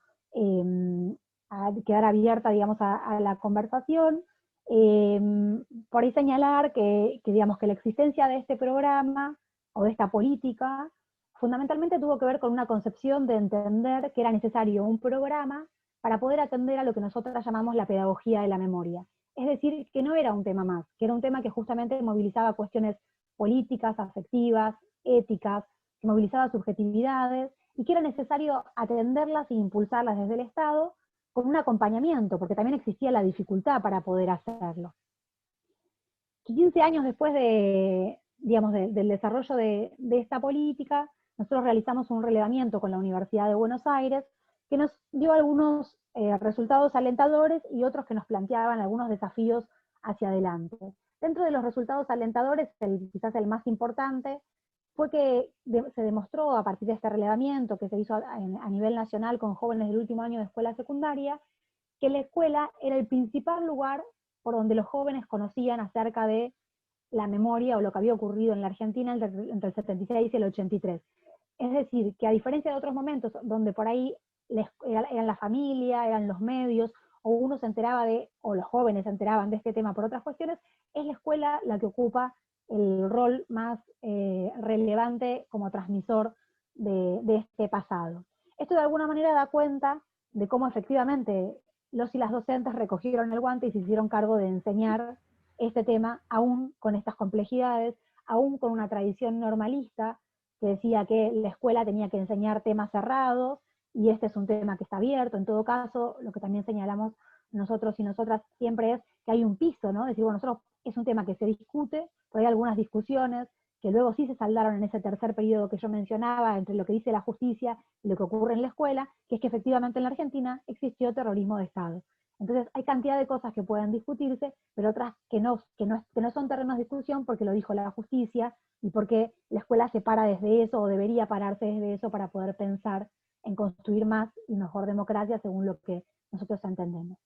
a quedar abierta, digamos, a la conversación. Por ahí señalar que la existencia de este programa o de esta política fundamentalmente tuvo que ver con una concepción de entender que era necesario un programa para poder atender a lo que nosotros llamamos la pedagogía de la memoria. Es decir, que no era un tema más, que era un tema que justamente movilizaba cuestiones políticas, afectivas, éticas, que movilizaba subjetividades, y que era necesario atenderlas e impulsarlas desde el Estado con un acompañamiento, porque también existía la dificultad para poder hacerlo. 15 años después del desarrollo de esta política, nosotros realizamos un relevamiento con la Universidad de Buenos Aires, que nos dio algunos resultados alentadores y otros que nos planteaban algunos desafíos hacia adelante. Dentro de los resultados alentadores, quizás el más importante, fue que se demostró a partir de este relevamiento que se hizo a nivel nacional con jóvenes del último año de escuela secundaria, que la escuela era el principal lugar por donde los jóvenes conocían acerca de la memoria o lo que había ocurrido en la Argentina entre el 76 y el 83. Es decir, que a diferencia de otros momentos donde por ahí eran la familia, eran los medios, o uno se enteraba o los jóvenes se enteraban de este tema por otras cuestiones, es la escuela la que ocupa el rol más relevante como transmisor de este pasado. Esto de alguna manera da cuenta de cómo efectivamente los y las docentes recogieron el guante y se hicieron cargo de enseñar este tema, aún con estas complejidades, aún con una tradición normalista que decía que la escuela tenía que enseñar temas cerrados, y este es un tema que está abierto. En todo caso, lo que también señalamos nosotros y nosotras siempre es que hay un piso, ¿no? Es decir, bueno, nosotros es un tema que se discute, pero hay algunas discusiones que luego sí se saldaron en ese tercer periodo que yo mencionaba, entre lo que dice la justicia y lo que ocurre en la escuela, que es que efectivamente en la Argentina existió terrorismo de Estado. Entonces hay cantidad de cosas que pueden discutirse, pero otras que no son terrenos de discusión porque lo dijo la justicia y porque la escuela se para desde eso, o debería pararse desde eso para poder pensar en construir más y mejor democracia según lo que nosotros entendemos.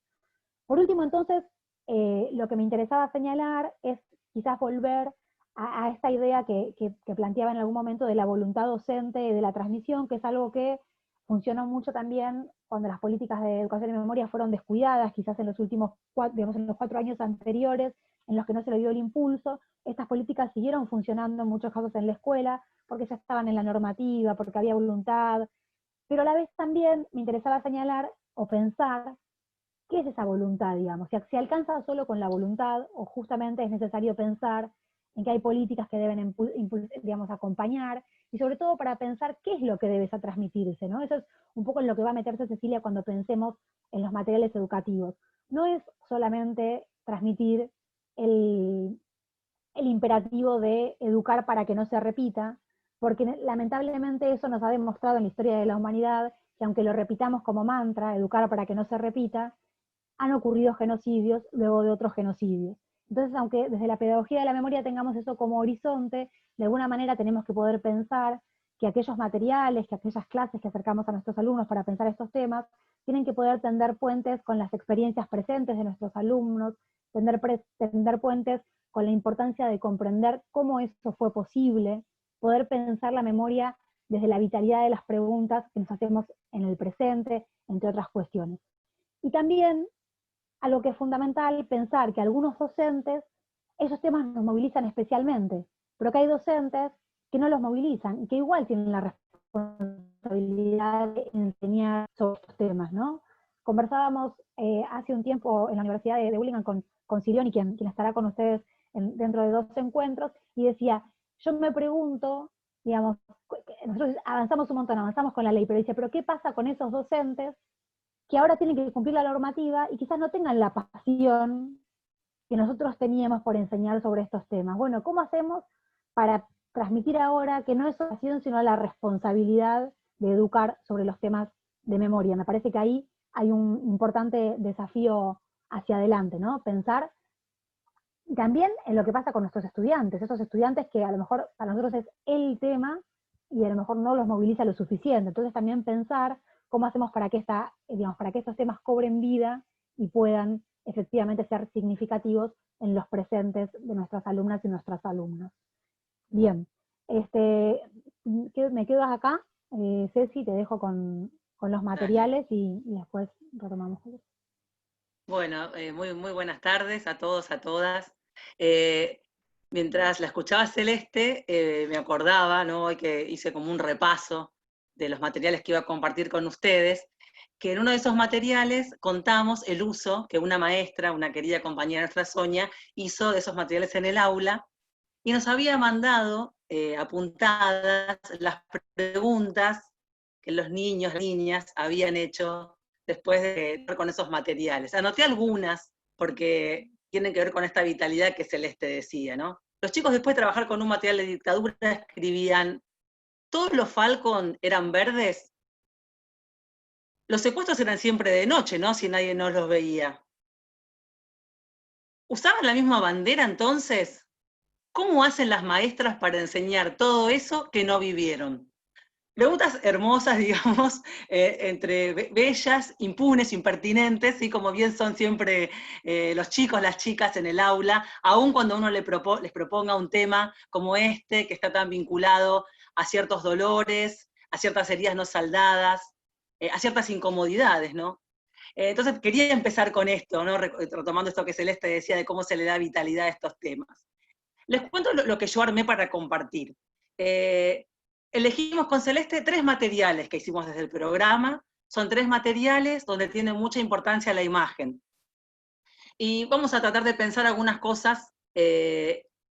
Por último, entonces, lo que me interesaba señalar es quizás volver a esta idea que planteaba en algún momento de la voluntad docente y de la transmisión, que es algo que funcionó mucho también cuando las políticas de educación y memoria fueron descuidadas, quizás en los últimos 4 años anteriores, en los que no se le dio el impulso. Estas políticas siguieron funcionando en muchos casos en la escuela, porque ya estaban en la normativa, porque había voluntad, pero a la vez también me interesaba señalar o pensar qué es esa voluntad, digamos, si se alcanza solo con la voluntad, o justamente es necesario pensar en que hay políticas que deben digamos, acompañar, y sobre todo para pensar qué es lo que debe transmitirse, ¿no? Eso es un poco en lo que va a meterse Cecilia cuando pensemos en los materiales educativos. No es solamente transmitir el imperativo de educar para que no se repita, porque lamentablemente eso nos ha demostrado en la historia de la humanidad, que aunque lo repitamos como mantra, educar para que no se repita, han ocurrido genocidios luego de otros genocidios. Entonces, aunque desde la pedagogía de la memoria tengamos eso como horizonte, de alguna manera tenemos que poder pensar que aquellos materiales, que aquellas clases que acercamos a nuestros alumnos para pensar estos temas, tienen que poder tender puentes con las experiencias presentes de nuestros alumnos, tender puentes con la importancia de comprender cómo eso fue posible, poder pensar la memoria desde la vitalidad de las preguntas que nos hacemos en el presente, entre otras cuestiones. Y también, algo que es fundamental, pensar que algunos docentes, esos temas nos movilizan especialmente, pero que hay docentes que no los movilizan y que igual tienen la responsabilidad de enseñar sobre estos temas, ¿no? Conversábamos hace un tiempo en la Universidad de Burlingame con Sirioni, quien estará con ustedes dentro de 2 encuentros, y decía, yo me pregunto, digamos, nosotros avanzamos un montón, avanzamos con la ley, pero dice, pero ¿qué pasa con esos docentes que ahora tienen que cumplir la normativa y quizás no tengan la pasión que nosotros teníamos por enseñar sobre estos temas? Bueno, ¿cómo hacemos para transmitir ahora que no es pasión, sino la responsabilidad de educar sobre los temas de memoria? Me parece que ahí hay un importante desafío hacia adelante, ¿no? Pensar también en lo que pasa con nuestros estudiantes, esos estudiantes que a lo mejor para nosotros es el tema y a lo mejor no los moviliza lo suficiente. Entonces también pensar cómo hacemos para que para que estos temas cobren vida y puedan efectivamente ser significativos en los presentes de nuestras alumnas y nuestros alumnos. Bien, me quedo acá, Ceci, te dejo con los materiales y después retomamos. Bueno, muy buenas tardes a todos, a todas. Mientras la escuchaba Celeste, me acordaba, ¿no? Hoy que hice como un repaso de los materiales que iba a compartir con ustedes, que en uno de esos materiales contamos el uso que una maestra, una querida compañera nuestra, Sonia, hizo de esos materiales en el aula, y nos había mandado apuntadas las preguntas que los niños, niñas habían hecho después de estar con esos materiales. Anoté algunas, porque tienen que ver con esta vitalidad que Celeste decía, ¿no? Los chicos, después de trabajar con un material de dictadura, escribían: ¿todos los Falcon eran verdes? Los secuestros eran siempre de noche, ¿no? Si nadie nos los veía. ¿Usaban la misma bandera entonces? ¿Cómo hacen las maestras para enseñar todo eso que no vivieron? Preguntas hermosas, digamos, entre bellas, impunes, impertinentes, ¿sí? Como bien son siempre los chicos, las chicas en el aula, aun cuando uno les proponga un tema como este, que está tan vinculado a ciertos dolores, a ciertas heridas no saldadas. a ciertas incomodidades, ¿no? Entonces quería empezar con esto, ¿no? Retomando esto que Celeste decía de cómo se le da vitalidad a estos temas. Les cuento lo que yo armé para compartir. Elegimos con Celeste 3 materiales que hicimos desde el programa. Son 3 materiales donde tiene mucha importancia la imagen. Y vamos a tratar de pensar algunas cosas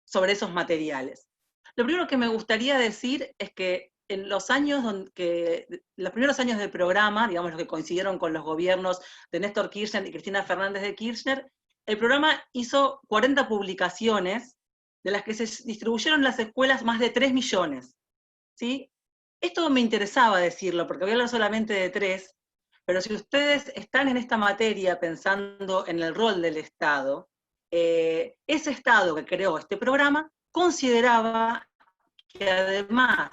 sobre esos materiales. Lo primero que me gustaría decir es que en los primeros años del programa, digamos los que coincidieron con los gobiernos de Néstor Kirchner y Cristina Fernández de Kirchner, el programa hizo 40 publicaciones, de las que se distribuyeron en las escuelas más de 3 millones. ¿Sí? Esto me interesaba decirlo, porque voy a hablar solamente de 3, pero si ustedes están en esta materia pensando en el rol del Estado, ese Estado que creó este programa consideraba que además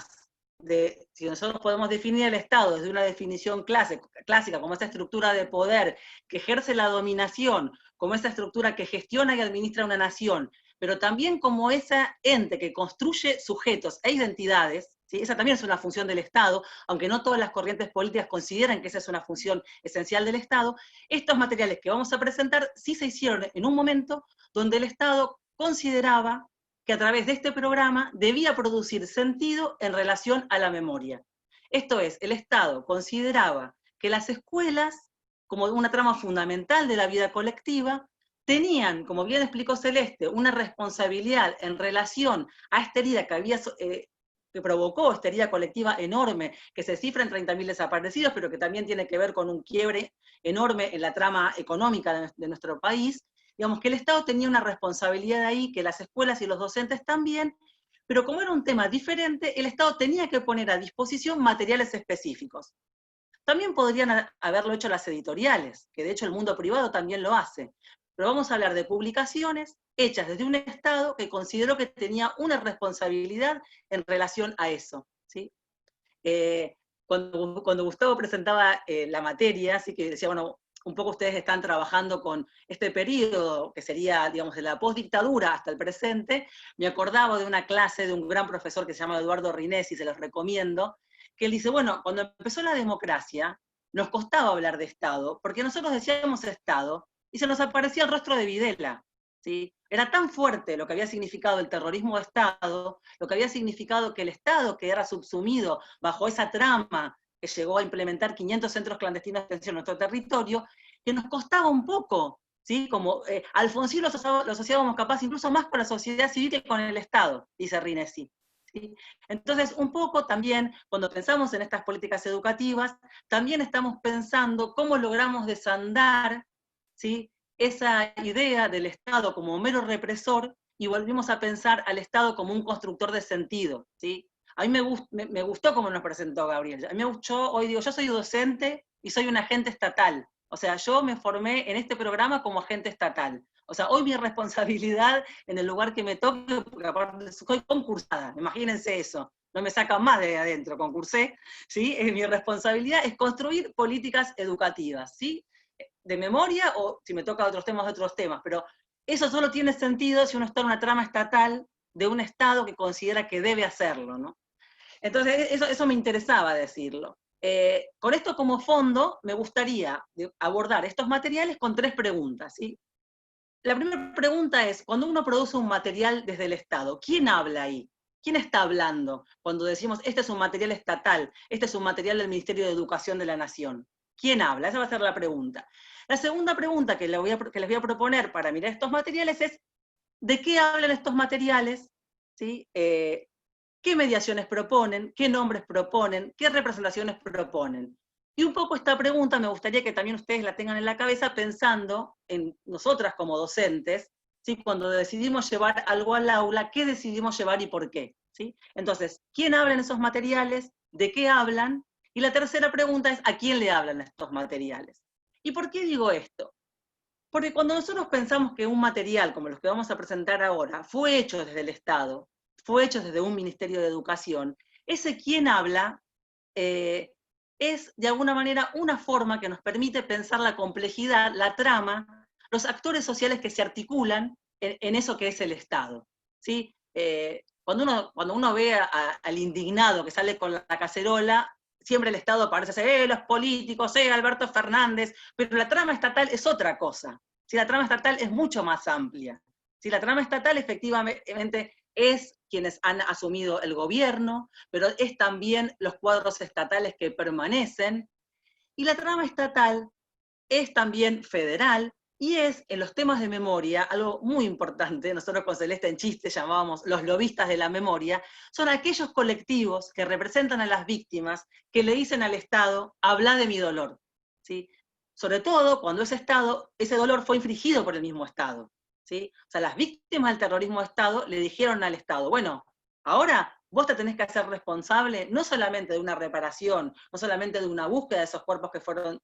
de, si nosotros podemos definir el Estado desde una definición clásica como esa estructura de poder que ejerce la dominación, como esa estructura que gestiona y administra una nación, pero también como ese ente que construye sujetos e identidades, ¿sí? Esa también es una función del Estado, aunque no todas las corrientes políticas consideran que esa es una función esencial del Estado. Estos materiales que vamos a presentar sí se hicieron en un momento donde el Estado consideraba que a través de este programa debía producir sentido en relación a la memoria. Esto es, el Estado consideraba que las escuelas, como una trama fundamental de la vida colectiva, tenían, como bien explicó Celeste, una responsabilidad en relación a esta herida que provocó esta herida colectiva enorme, que se cifra en 30.000 desaparecidos, pero que también tiene que ver con un quiebre enorme en la trama económica de nuestro país. Digamos que el Estado tenía una responsabilidad ahí, que las escuelas y los docentes también, pero como era un tema diferente, el Estado tenía que poner a disposición materiales específicos. También podrían haberlo hecho las editoriales, que de hecho el mundo privado también lo hace, pero vamos a hablar de publicaciones hechas desde un Estado que consideró que tenía una responsabilidad en relación a eso, ¿sí? Cuando Gustavo presentaba la materia, así que decía, bueno, un poco ustedes están trabajando con este periodo, que sería, digamos, de la postdictadura hasta el presente, me acordaba de una clase de un gran profesor que se llama Eduardo Rinesi, se los recomiendo, que él dice, bueno, cuando empezó la democracia, nos costaba hablar de Estado, porque nosotros decíamos Estado, y se nos aparecía el rostro de Videla, ¿sí? Era tan fuerte lo que había significado el terrorismo de Estado, lo que había significado que el Estado que era subsumido bajo esa trama que llegó a implementar 500 centros clandestinos de detención en nuestro territorio, que nos costaba un poco, ¿sí? Como Alfonsín lo asociábamos capaz incluso más con la sociedad civil que con el Estado, dice Rinesi. ¿Sí? Entonces, un poco también, cuando pensamos en estas políticas educativas, también estamos pensando cómo logramos desandar, ¿sí?, esa idea del Estado como mero represor y volvimos a pensar al Estado como un constructor de sentido, ¿sí? A mí me gustó cómo nos presentó Gabriel. A mí hoy digo, yo soy docente y soy un agente estatal. O sea, yo me formé en este programa como agente estatal. O sea, hoy mi responsabilidad en el lugar que me toque, porque aparte soy concursada, imagínense eso, no me sacan más de adentro, concursé, ¿sí? Mi responsabilidad es construir políticas educativas, ¿sí? De memoria, o si me toca otros temas, pero eso solo tiene sentido si uno está en una trama estatal de un Estado que considera que debe hacerlo, ¿no? Entonces, eso me interesaba decirlo. Con esto como fondo, me gustaría abordar estos materiales con 3 preguntas, ¿sí? La primera pregunta es, cuando uno produce un material desde el Estado, ¿quién habla ahí? ¿Quién está hablando cuando decimos, este es un material estatal, este es un material del Ministerio de Educación de la Nación? ¿Quién habla? Esa va a ser la pregunta. La segunda pregunta que les voy a proponer para mirar estos materiales es, ¿de qué hablan estos materiales? ¿Sí? ¿Qué mediaciones proponen? ¿Qué nombres proponen? ¿Qué representaciones proponen? Y un poco esta pregunta me gustaría que también ustedes la tengan en la cabeza pensando en nosotras como docentes, ¿sí? Cuando decidimos llevar algo al aula, ¿qué decidimos llevar y por qué? ¿Sí? Entonces, ¿quién habla en esos materiales? ¿De qué hablan? Y la tercera pregunta es, ¿a quién le hablan estos materiales? ¿Y por qué digo esto? Porque cuando nosotros pensamos que un material como los que vamos a presentar ahora fue hecho desde el Estado, fue hecho desde un Ministerio de Educación, ese quien habla es de alguna manera una forma que nos permite pensar la complejidad, la trama, los actores sociales que se articulan en eso que es el Estado, ¿sí? Cuando uno ve al indignado que sale con la cacerola, siempre el Estado aparece, los políticos, Alberto Fernández, pero la trama estatal es otra cosa. ¿Sí? La trama estatal es mucho más amplia. ¿Sí? La trama estatal efectivamente es quienes han asumido el gobierno, pero es también los cuadros estatales que permanecen, y la trama estatal es también federal, y es, en los temas de memoria, algo muy importante, nosotros con Celeste en chiste llamábamos los lobistas de la memoria, son aquellos colectivos que representan a las víctimas, que le dicen al Estado, habla de mi dolor, ¿sí? Sobre todo cuando ese dolor fue infligido por el mismo Estado, ¿sí? O sea, las víctimas del terrorismo de Estado le dijeron al Estado, bueno, ahora vos te tenés que hacer responsable no solamente de una reparación, no solamente de una búsqueda de esos cuerpos que fueron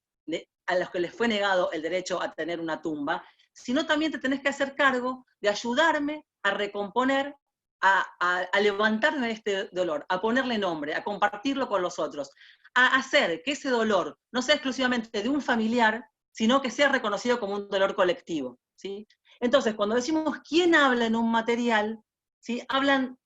a los que les fue negado el derecho a tener una tumba, sino también te tenés que hacer cargo de ayudarme a recomponer, a levantarme de este dolor, a ponerle nombre, a compartirlo con los otros, a hacer que ese dolor no sea exclusivamente de un familiar, sino que sea reconocido como un dolor colectivo, ¿sí? Entonces, cuando decimos quién habla en un material, ¿sí? Habla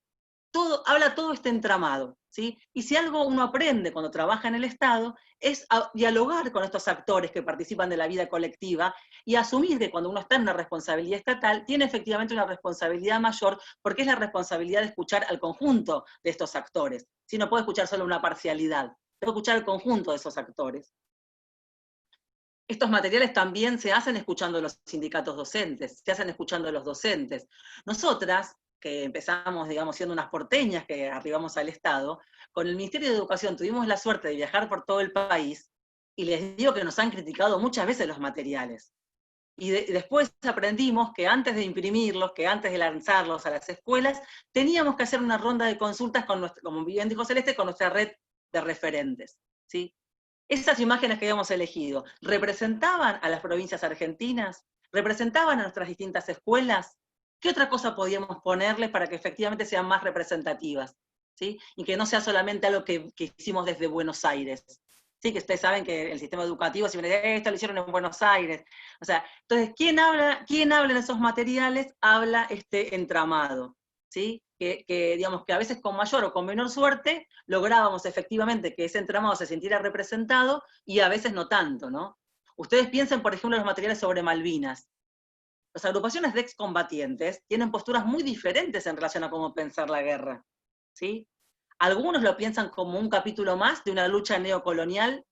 todo este entramado, ¿sí? Y si algo uno aprende cuando trabaja en el Estado, es a dialogar con estos actores que participan de la vida colectiva y asumir que cuando uno está en una responsabilidad estatal, tiene efectivamente una responsabilidad mayor, porque es la responsabilidad de escuchar al conjunto de estos actores. ¿Sí? No puede escuchar solo una parcialidad, puede escuchar al conjunto de esos actores. Estos materiales también se hacen escuchando a los sindicatos docentes, se hacen escuchando a los docentes. Nosotras, que empezamos, digamos, siendo unas porteñas que arribamos al Estado, con el Ministerio de Educación tuvimos la suerte de viajar por todo el país, y les digo que nos han criticado muchas veces los materiales. Y después aprendimos que antes de imprimirlos, que antes de lanzarlos a las escuelas, teníamos que hacer una ronda de consultas, como bien dijo Celeste, con nuestra red de referentes, ¿sí? Esas imágenes que habíamos elegido, ¿representaban a las provincias argentinas? ¿Representaban a nuestras distintas escuelas? ¿Qué otra cosa podíamos ponerles para que efectivamente sean más representativas? ¿Sí? Y que no sea solamente algo que hicimos desde Buenos Aires. Sí, que ustedes saben que el sistema educativo siempre dice, esto lo hicieron en Buenos Aires. O sea, entonces, ¿quién habla en esos materiales? Habla este entramado, ¿sí? Digamos, que a veces con mayor o con menor suerte lográbamos efectivamente que ese entramado se sintiera representado, y a veces no tanto, ¿no? Ustedes piensen, por ejemplo, en los materiales sobre Malvinas. Las agrupaciones de excombatientes tienen posturas muy diferentes en relación a cómo pensar la guerra, ¿sí? Algunos lo piensan como un capítulo más de una lucha neocolonial,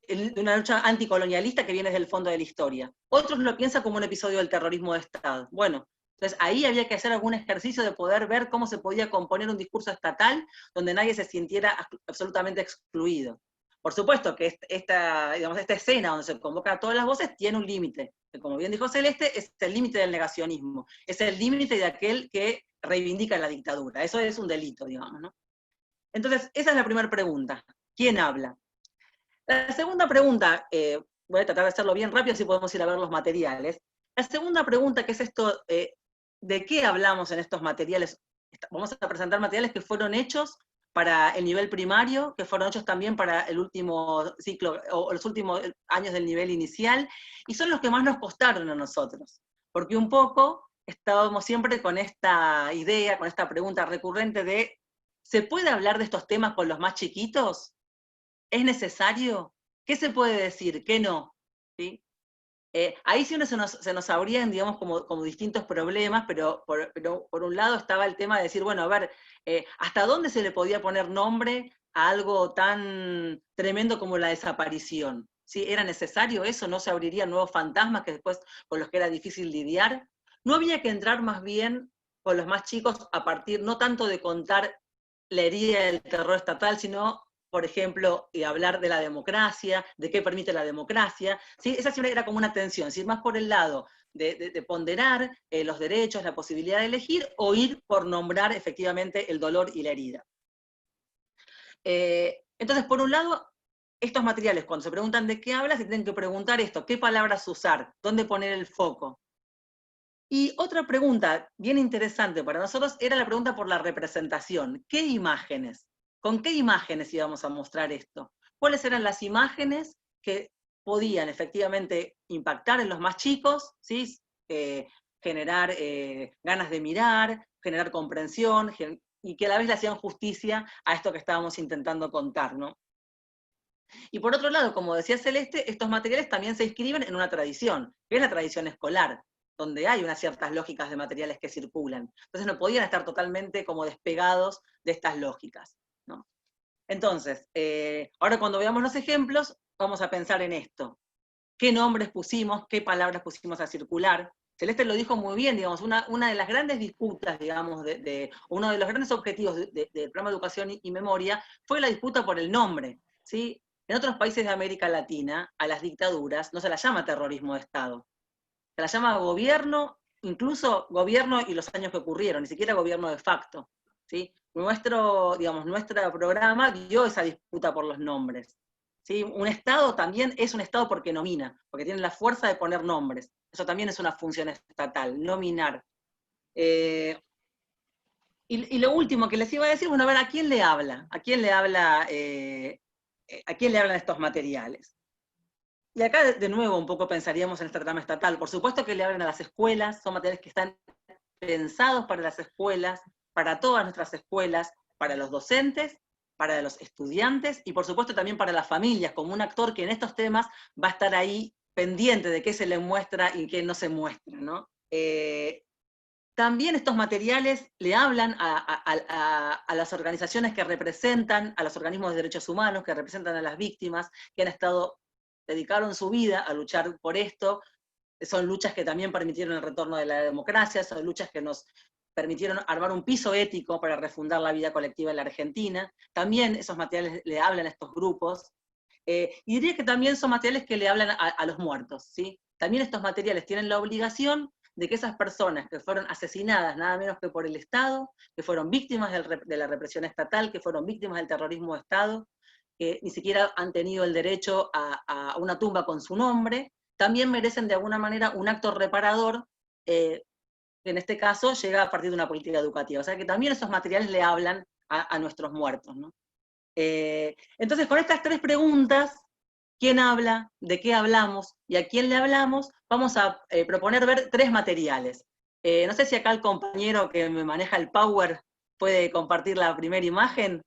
de una lucha anticolonialista que viene desde el fondo de la historia. Otros lo piensan como un episodio del terrorismo de Estado. Bueno, entonces ahí había que hacer algún ejercicio de poder ver cómo se podía componer un discurso estatal donde nadie se sintiera absolutamente excluido. Por supuesto que esta escena donde se convoca a todas las voces tiene un límite, que como bien dijo Celeste, es el límite del negacionismo, es el límite de aquel que reivindica la dictadura. Eso es un delito, digamos, ¿no? Entonces, esa es la primera pregunta. ¿Quién habla? La segunda pregunta, voy a tratar de hacerlo bien rápido, así podemos ir a ver los materiales. La segunda pregunta, que es esto, ¿de qué hablamos en estos materiales? Vamos a presentar materiales que fueron hechos para el nivel primario, que fueron hechos también para el último ciclo, o los últimos años del nivel inicial, y son los que más nos costaron a nosotros, porque un poco estábamos siempre con esta idea, con esta pregunta recurrente de, ¿se puede hablar de estos temas con los más chiquitos? ¿Es necesario? ¿Qué se puede decir? ¿Qué no? ¿Sí? Ahí sí se nos abrían, digamos, como distintos problemas, pero por un lado estaba el tema de decir, bueno, a ver, ¿hasta dónde se le podía poner nombre a algo tan tremendo como la desaparición? ¿Sí? ¿Era necesario eso? ¿No se abrirían nuevos fantasmas que después con los que era difícil lidiar? ¿No había que entrar más bien con los más chicos a partir, no tanto de contar la herida del terror estatal, sino, por ejemplo, hablar de la democracia, de qué permite la democracia? ¿Sí? Esa siempre era como una tensión, ¿sí? Más por el lado de ponderar los derechos, la posibilidad de elegir, o ir por nombrar efectivamente el dolor y la herida. Entonces, por un lado, estos materiales, cuando se preguntan de qué hablas, se tienen que preguntar esto, qué palabras usar, dónde poner el foco. Y otra pregunta bien interesante para nosotros era la pregunta por la representación. ¿Qué imágenes? ¿Con qué imágenes íbamos a mostrar esto? ¿Cuáles eran las imágenes que podían efectivamente impactar en los más chicos, ¿sí? Generar ganas de mirar, generar comprensión, y que a la vez le hacían justicia a esto que estábamos intentando contar, ¿no? Y por otro lado, como decía Celeste, estos materiales también se inscriben en una tradición, que es la tradición escolar, donde hay unas ciertas lógicas de materiales que circulan. Entonces no podían estar totalmente como despegados de estas lógicas, ¿no? Entonces, ahora cuando veamos los ejemplos, vamos a pensar en esto. ¿Qué nombres pusimos? ¿Qué palabras pusimos a circular? Celeste lo dijo muy bien, digamos, una de las grandes disputas, digamos, uno de los grandes objetivos del programa de Educación y Memoria fue la disputa por el nombre, ¿sí? En otros países de América Latina, a las dictaduras no se las llama terrorismo de Estado, se las llama gobierno, incluso gobierno y los años que ocurrieron, ni siquiera gobierno de facto, ¿sí? Nuestro programa dio esa disputa por los nombres, ¿sí? Un Estado también es un Estado porque nomina, porque tiene la fuerza de poner nombres. Eso también es una función estatal, nominar. Y lo último que les iba a decir, bueno, a ver, ¿a quién le habla? ¿A quién le hablan estos materiales? Y acá de nuevo un poco pensaríamos en este programa estatal. Por supuesto que le hablan a las escuelas, son materiales que están pensados para las escuelas, para todas nuestras escuelas, para los docentes, para los estudiantes y por supuesto también para las familias, como un actor que en estos temas va a estar ahí pendiente de qué se le muestra y qué no se muestra, ¿no? También estos materiales le hablan a las organizaciones que representan, a los organismos de derechos humanos, que representan a las víctimas, que dedicaron su vida a luchar por esto. Son luchas que también permitieron el retorno de la democracia, son luchas que nos permitieron armar un piso ético para refundar la vida colectiva en la Argentina. También esos materiales le hablan a estos grupos. Y diría que también son materiales que le hablan a los muertos, ¿sí? También estos materiales tienen la obligación de que esas personas que fueron asesinadas nada menos que por el Estado, que fueron víctimas de la represión estatal, que fueron víctimas del terrorismo de Estado, que ni siquiera han tenido el derecho a una tumba con su nombre, también merecen de alguna manera un acto reparador, que en este caso llega a partir de una política educativa. O sea que también esos materiales le hablan a nuestros muertos, ¿no? Entonces, con estas tres preguntas, ¿quién habla? ¿De qué hablamos? ¿Y a quién le hablamos? Vamos a proponer ver tres materiales. No sé si acá el compañero que me maneja el Power puede compartir la primera imagen.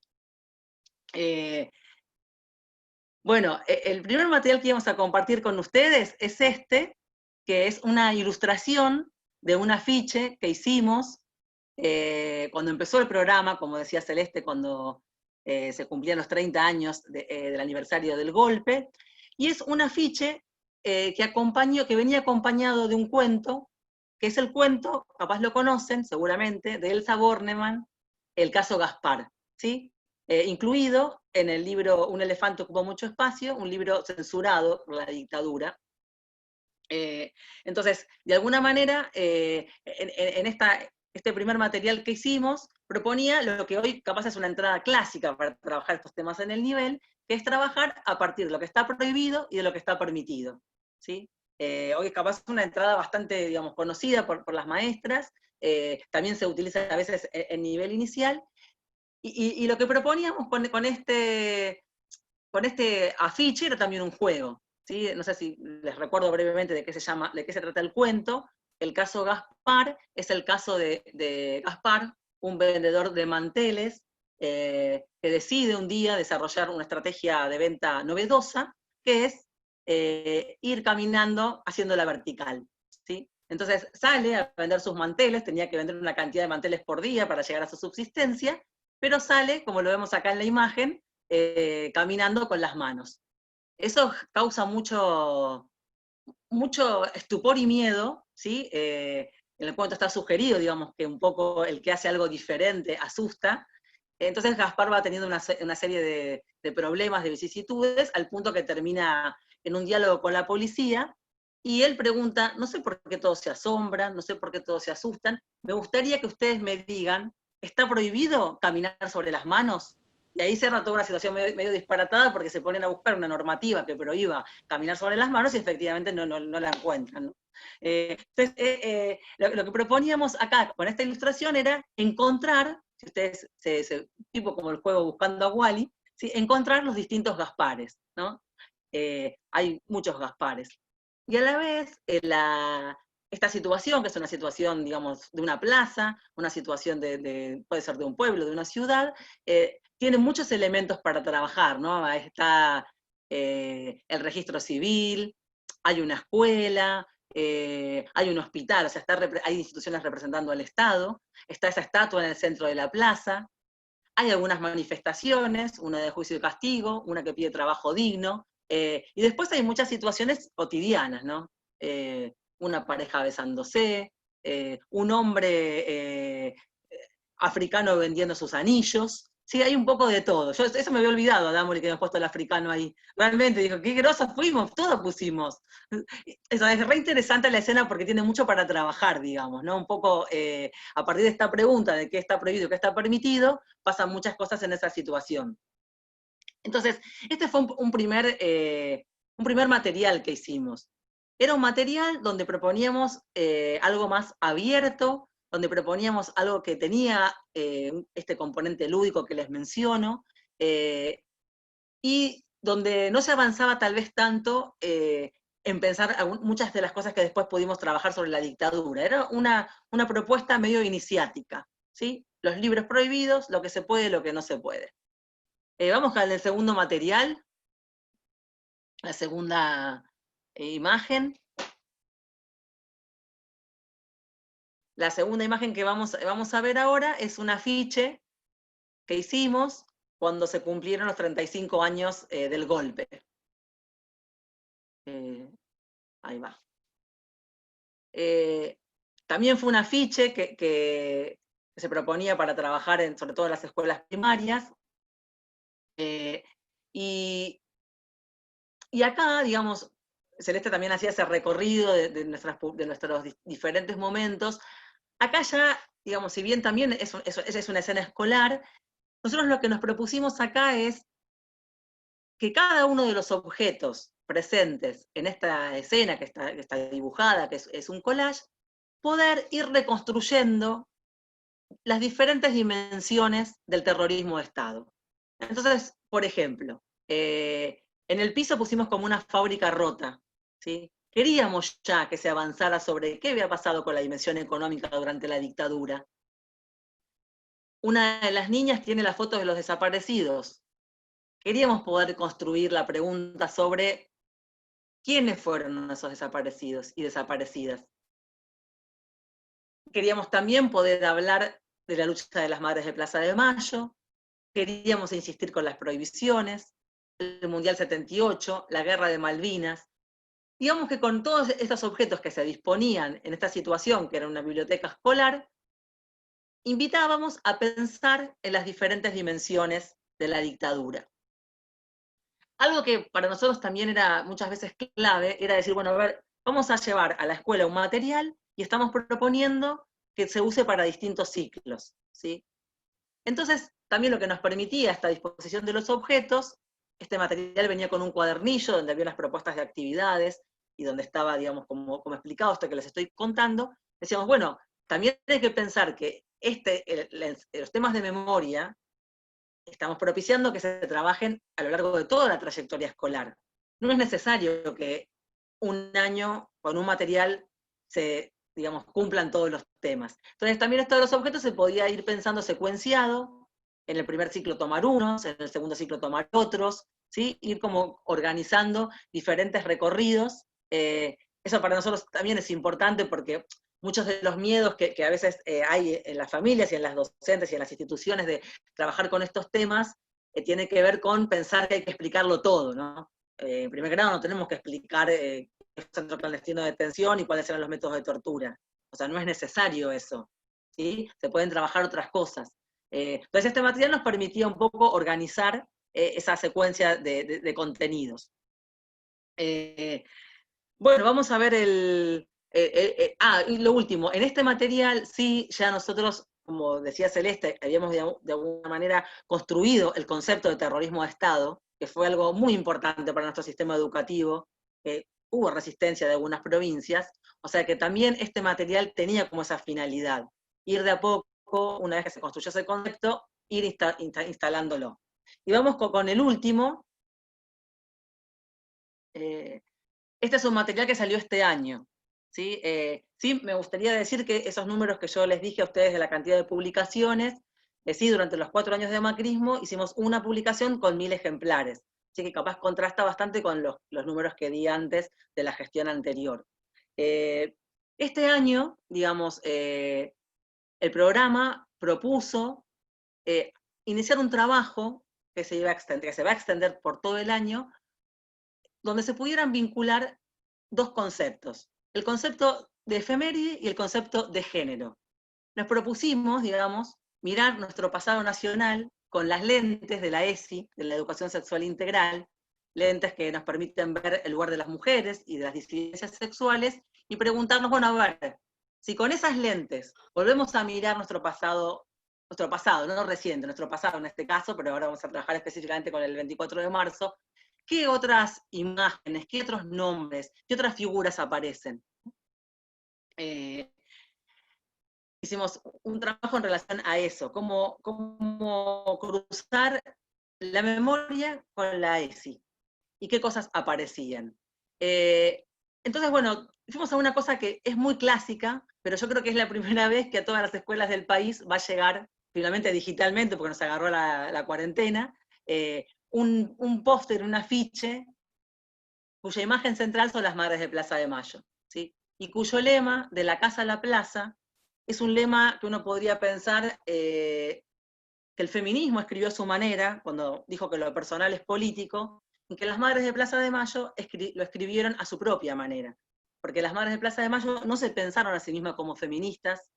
Bueno, el primer material que íbamos a compartir con ustedes es este, que es una ilustración de un afiche que hicimos cuando empezó el programa, como decía Celeste, cuando se cumplían los 30 años del aniversario del golpe, y es un afiche que venía acompañado de un cuento, que es el cuento, capaz lo conocen seguramente, de Elsa Bornemann, El caso Gaspar, ¿sí? Incluido en el libro Un elefante ocupa mucho espacio, un libro censurado por la dictadura. Entonces, de alguna manera, en este primer material que hicimos, proponía lo que hoy capaz es una entrada clásica para trabajar estos temas en el nivel, que es trabajar a partir de lo que está prohibido y de lo que está permitido, ¿sí? Hoy capaz es una entrada bastante, digamos, conocida por las maestras, también se utiliza a veces en nivel inicial, y lo que proponíamos con este afiche era también un juego, ¿sí? No sé si les recuerdo brevemente de qué se trata el cuento. El caso Gaspar es el caso de Gaspar, un vendedor de manteles, que decide un día desarrollar una estrategia de venta novedosa, que es ir caminando haciéndola vertical, ¿sí? Entonces sale a vender sus manteles, tenía que vender una cantidad de manteles por día para llegar a su subsistencia, pero sale, como lo vemos acá en la imagen, caminando con las manos. Eso causa mucho estupor y miedo, ¿sí? En el cuento está sugerido, digamos, que un poco el que hace algo diferente asusta. Entonces Gaspar va teniendo una serie de problemas, de vicisitudes, al punto que termina en un diálogo con la policía, y él pregunta, no sé por qué todos se asombran, no sé por qué todos se asustan, me gustaría que ustedes me digan, ¿está prohibido caminar sobre las manos? Y ahí se arma toda una situación medio disparatada porque se ponen a buscar una normativa que prohíba caminar sobre las manos y efectivamente no la encuentran, ¿no? Entonces, lo que proponíamos acá con esta ilustración era encontrar, si ustedes, tipo como el juego Buscando a Wally, ¿sí? Encontrar los distintos Gaspares, ¿no? Hay muchos Gaspares. Y a la vez, esta situación, que es una situación, digamos, de una plaza, una situación puede ser de un pueblo, de una ciudad, tiene muchos elementos para trabajar, ¿no? Está el registro civil, hay una escuela, hay un hospital, o sea, hay instituciones representando al Estado, está esa estatua en el centro de la plaza, hay algunas manifestaciones, una de juicio y castigo, una que pide trabajo digno, y después hay muchas situaciones cotidianas, ¿no? Una pareja besándose, un hombre africano vendiendo sus anillos. Sí, hay un poco de todo. Yo eso me había olvidado, Adamori, que me ha puesto el africano ahí. Realmente, dijo, qué grosos fuimos, todos pusimos. Eso es re interesante la escena porque tiene mucho para trabajar, digamos, ¿no? Un poco, a partir de esta pregunta de qué está prohibido y qué está permitido, pasan muchas cosas en esa situación. Entonces, este fue un primer material que hicimos. Era un material donde proponíamos algo más abierto, donde proponíamos algo que tenía este componente lúdico que les menciono, y donde no se avanzaba tal vez tanto en pensar muchas de las cosas que después pudimos trabajar sobre la dictadura. Era una propuesta medio iniciática, ¿sí? Los libros prohibidos, lo que se puede y lo que no se puede. Vamos al segundo material, la segunda imagen. La segunda imagen que vamos a ver ahora es un afiche que hicimos cuando se cumplieron los 35 años del golpe. Ahí va. También fue un afiche que se proponía para trabajar sobre todo en las escuelas primarias. Y acá, digamos, Celeste también hacía ese recorrido de nuestros diferentes momentos. Acá ya, digamos, si bien también es una escena escolar, nosotros lo que nos propusimos acá es que cada uno de los objetos presentes en esta escena que está dibujada, que es un collage, poder ir reconstruyendo las diferentes dimensiones del terrorismo de Estado. Entonces, por ejemplo, en el piso pusimos como una fábrica rota, ¿sí? Queríamos ya que se avanzara sobre qué había pasado con la dimensión económica durante la dictadura. Una de las niñas tiene las fotos de los desaparecidos. Queríamos poder construir la pregunta sobre quiénes fueron esos desaparecidos y desaparecidas. Queríamos también poder hablar de la lucha de las madres de Plaza de Mayo. Queríamos insistir con las prohibiciones, el Mundial 78, la Guerra de Malvinas. Digamos que con todos estos objetos que se disponían en esta situación, que era una biblioteca escolar, invitábamos a pensar en las diferentes dimensiones de la dictadura. Algo que para nosotros también era muchas veces clave, era decir, bueno, a ver, vamos a llevar a la escuela un material y estamos proponiendo que se use para distintos ciclos, ¿sí? Entonces, también lo que nos permitía esta disposición de los objetos, este material venía con un cuadernillo donde había las propuestas de actividades y donde estaba, digamos, como explicado esto que les estoy contando, decíamos, bueno, también hay que pensar que los temas de memoria estamos propiciando que se trabajen a lo largo de toda la trayectoria escolar. No es necesario que un año con un material se, digamos, cumplan todos los temas. Entonces también esto de los objetos se podía ir pensando secuenciado, en el primer ciclo tomar unos, en el segundo ciclo tomar otros, ¿sí? Ir como organizando diferentes recorridos. Eso para nosotros también es importante porque muchos de los miedos que a veces hay en las familias y en las docentes y en las instituciones de trabajar con estos temas, tiene que ver con pensar que hay que explicarlo todo, ¿no? En primer grado no tenemos que explicar qué es un centro clandestino de detención y cuáles eran los métodos de tortura. O sea, no es necesario eso, ¿sí? Se pueden trabajar otras cosas. Entonces este material nos permitía un poco organizar esa secuencia de contenidos. Bueno, vamos a ver y lo último, en este material sí, ya nosotros, como decía Celeste, habíamos de alguna manera construido el concepto de terrorismo de Estado, que fue algo muy importante para nuestro sistema educativo, hubo resistencia de algunas provincias, o sea que también este material tenía como esa finalidad, ir de a poco, una vez que se construyó ese concepto, ir instalándolo. Y vamos con el último. Este es un material que salió este año, ¿sí? Sí, me gustaría decir que esos números que yo les dije a ustedes de la cantidad de publicaciones, sí, durante los 4 años de macrismo hicimos una publicación con 1000 ejemplares. Así que capaz contrasta bastante con los números que di antes de la gestión anterior. Este año, digamos, el programa propuso iniciar un trabajo que se va a extender por todo el año, donde se pudieran vincular dos conceptos, el concepto de efeméride y el concepto de género. Nos propusimos, digamos, mirar nuestro pasado nacional con las lentes de la ESI, de la educación sexual integral, lentes que nos permiten ver el lugar de las mujeres y de las disidencias sexuales, y preguntarnos, bueno, a ver, si con esas lentes volvemos a mirar nuestro pasado, no reciente, nuestro pasado en este caso, pero ahora vamos a trabajar específicamente con el 24 de marzo, ¿qué otras imágenes, qué otros nombres, qué otras figuras aparecen? Hicimos un trabajo en relación a eso, cómo cruzar la memoria con la ESI y qué cosas aparecían. Entonces, bueno, fuimos a una cosa que es muy clásica, pero yo creo que es la primera vez que a todas las escuelas del país va a llegar, finalmente digitalmente, porque nos agarró la cuarentena, un póster, un afiche, cuya imagen central son las Madres de Plaza de Mayo, ¿sí? Y cuyo lema, de la casa a la plaza, es un lema que uno podría pensar que el feminismo escribió a su manera, cuando dijo que lo personal es político, y que las Madres de Plaza de Mayo lo escribieron a su propia manera. Porque las Madres de Plaza de Mayo no se pensaron a sí mismas como feministas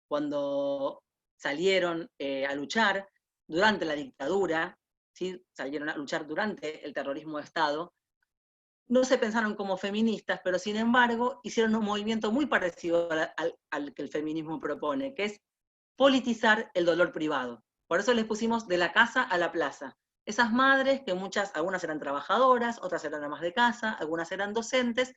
cuando salieron a luchar durante la dictadura, ¿sí? Salieron a luchar durante el terrorismo de Estado. No se pensaron como feministas, pero sin embargo hicieron un movimiento muy parecido al que el feminismo propone, que es politizar el dolor privado. Por eso les pusimos de la casa a la plaza. Esas madres, que algunas eran trabajadoras, otras eran amas de casa, algunas eran docentes,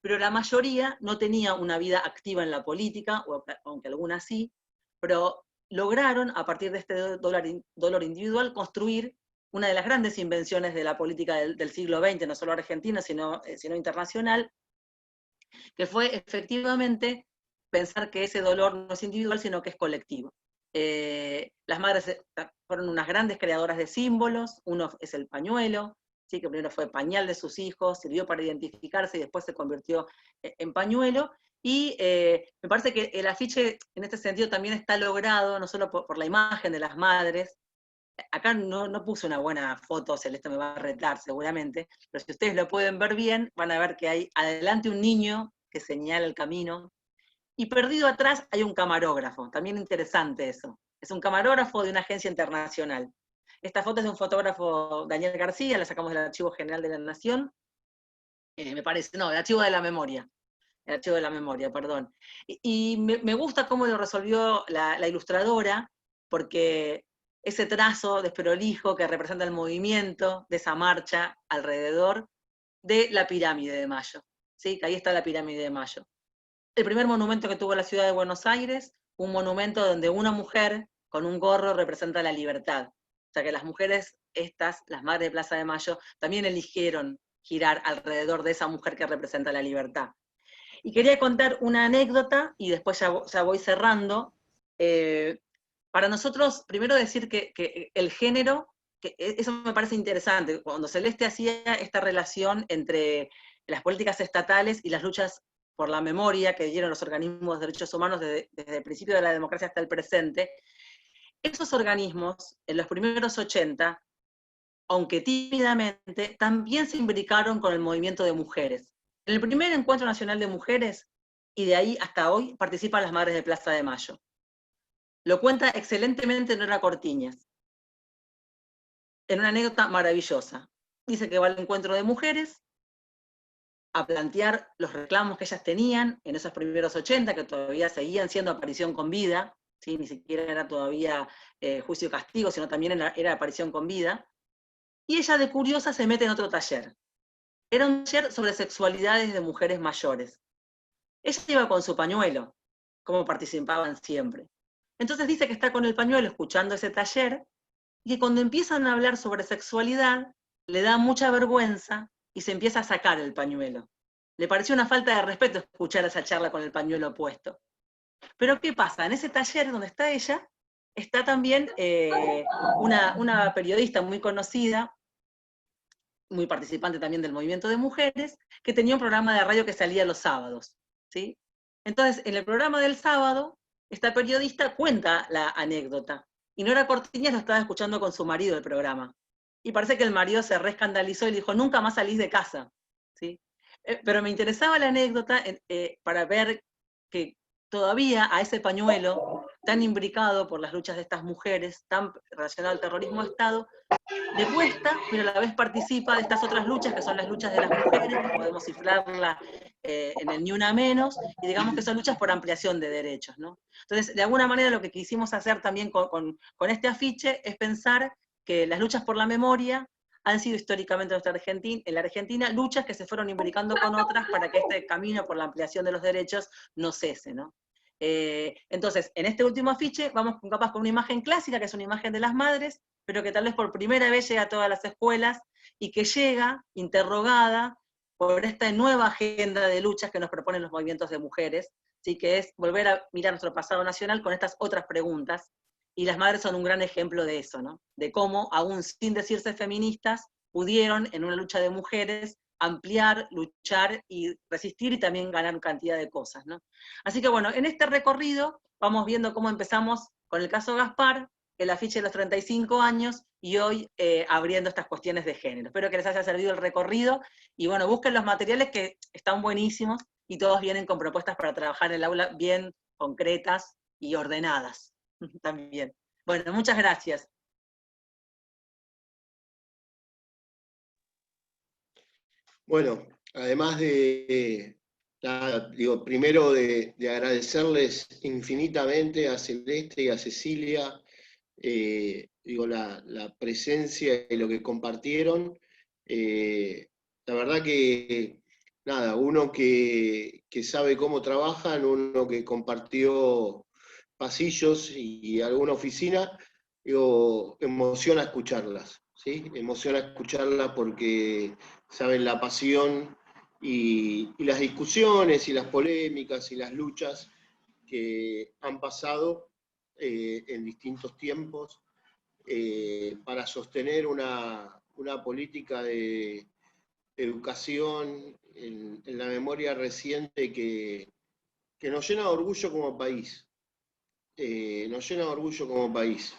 pero la mayoría no tenía una vida activa en la política, aunque algunas sí, pero lograron, a partir de este dolor individual, construir una de las grandes invenciones de la política del siglo XX, no solo argentina, sino internacional, que fue efectivamente pensar que ese dolor no es individual, sino que es colectivo. Las madres fueron unas grandes creadoras de símbolos, uno es el pañuelo, ¿sí? Que primero fue pañal de sus hijos, sirvió para identificarse y después se convirtió en pañuelo, y me parece que el afiche en este sentido también está logrado, no solo por la imagen de las madres. Acá no puse una buena foto, Celeste me va a retar seguramente, pero si ustedes lo pueden ver bien, van a ver que hay adelante un niño que señala el camino, y perdido atrás hay un camarógrafo, también interesante eso. Es un camarógrafo de una agencia internacional. Esta foto es de un fotógrafo, Daniel García, la sacamos del Archivo General de la Nación, me parece, no, del Archivo de la Memoria. El Archivo de la Memoria, perdón. Y me gusta cómo lo resolvió la ilustradora, porque ese trazo desprolijo que representa el movimiento de esa marcha alrededor de la pirámide de Mayo. ¿Sí? Que ahí está la pirámide de Mayo. El primer monumento que tuvo la ciudad de Buenos Aires, un monumento donde una mujer con un gorro representa la libertad. O sea que las mujeres estas, las Madres de Plaza de Mayo, también eligieron girar alrededor de esa mujer que representa la libertad. Y quería contar una anécdota, y después ya voy cerrando. Para nosotros, primero decir que el género, eso me parece interesante, cuando Celeste hacía esta relación entre las políticas estatales y las luchas por la memoria que dieron los organismos de derechos humanos desde el principio de la democracia hasta el presente, esos organismos, en los primeros 80, aunque tímidamente, también se imbricaron con el movimiento de mujeres. En el primer Encuentro Nacional de Mujeres, y de ahí hasta hoy, participan las Madres de Plaza de Mayo. Lo cuenta excelentemente Nora Cortiñas, en una anécdota maravillosa. Dice que va al encuentro de mujeres a plantear los reclamos que ellas tenían en esos primeros 80, que todavía seguían siendo aparición con vida, ¿sí? Ni siquiera era todavía juicio y castigo, sino también era aparición con vida. Y ella, de curiosa, se mete en otro taller. Era un taller sobre sexualidades de mujeres mayores. Ella iba con su pañuelo, como participaban siempre. Entonces dice que está con el pañuelo escuchando ese taller, y que cuando empiezan a hablar sobre sexualidad, le da mucha vergüenza y se empieza a sacar el pañuelo. Le pareció una falta de respeto escuchar esa charla con el pañuelo puesto. Pero ¿qué pasa? En ese taller donde está ella, está también una periodista muy conocida, muy participante también del movimiento de mujeres, que tenía un programa de radio que salía los sábados, ¿sí? Entonces, en el programa del sábado, esta periodista cuenta la anécdota, y Nora Cortiñas lo estaba escuchando con su marido el programa, y parece que el marido se reescandalizó y le dijo, nunca más salís de casa, ¿sí? Pero me interesaba la anécdota para ver que todavía a ese pañuelo tan imbricado por las luchas de estas mujeres, tan relacionado al terrorismo de Estado, le cuesta, pero a la vez participa de estas otras luchas, que son las luchas de las mujeres, que podemos cifrarla en el Ni Una Menos, y digamos que son luchas por ampliación de derechos, ¿no? Entonces, de alguna manera lo que quisimos hacer también con este afiche es pensar que las luchas por la memoria han sido históricamente en la Argentina luchas que se fueron imbricando con otras para que este camino por la ampliación de los derechos no cese, ¿no? Entonces, en este último afiche vamos capaz con una imagen clásica, que es una imagen de las madres, pero que tal vez por primera vez llega a todas las escuelas, y que llega interrogada por esta nueva agenda de luchas que nos proponen los movimientos de mujeres, ¿sí? Que es volver a mirar nuestro pasado nacional con estas otras preguntas, y las madres son un gran ejemplo de eso, ¿no? De cómo, aún sin decirse feministas, pudieron, en una lucha de mujeres, ampliar, luchar y resistir, y también ganar cantidad de cosas, ¿no? Así que bueno, en este recorrido vamos viendo cómo empezamos con el caso Gaspar, el afiche de los 35 años, y hoy abriendo estas cuestiones de género. Espero que les haya servido el recorrido, y bueno, busquen los materiales que están buenísimos, y todos vienen con propuestas para trabajar en el aula bien concretas y ordenadas también. Bueno, muchas gracias. Bueno, además primero de agradecerles infinitamente a Celeste y a Cecilia, la presencia y lo que compartieron. La verdad que, nada, uno que sabe cómo trabajan, uno que compartió pasillos y alguna oficina, emociona escucharlas, ¿sí? Emociona escucharlas porque saben la pasión y las discusiones y las polémicas y las luchas que han pasado en distintos tiempos para sostener una política de educación en la memoria reciente que nos llena de orgullo como país. Nos llena de orgullo como país.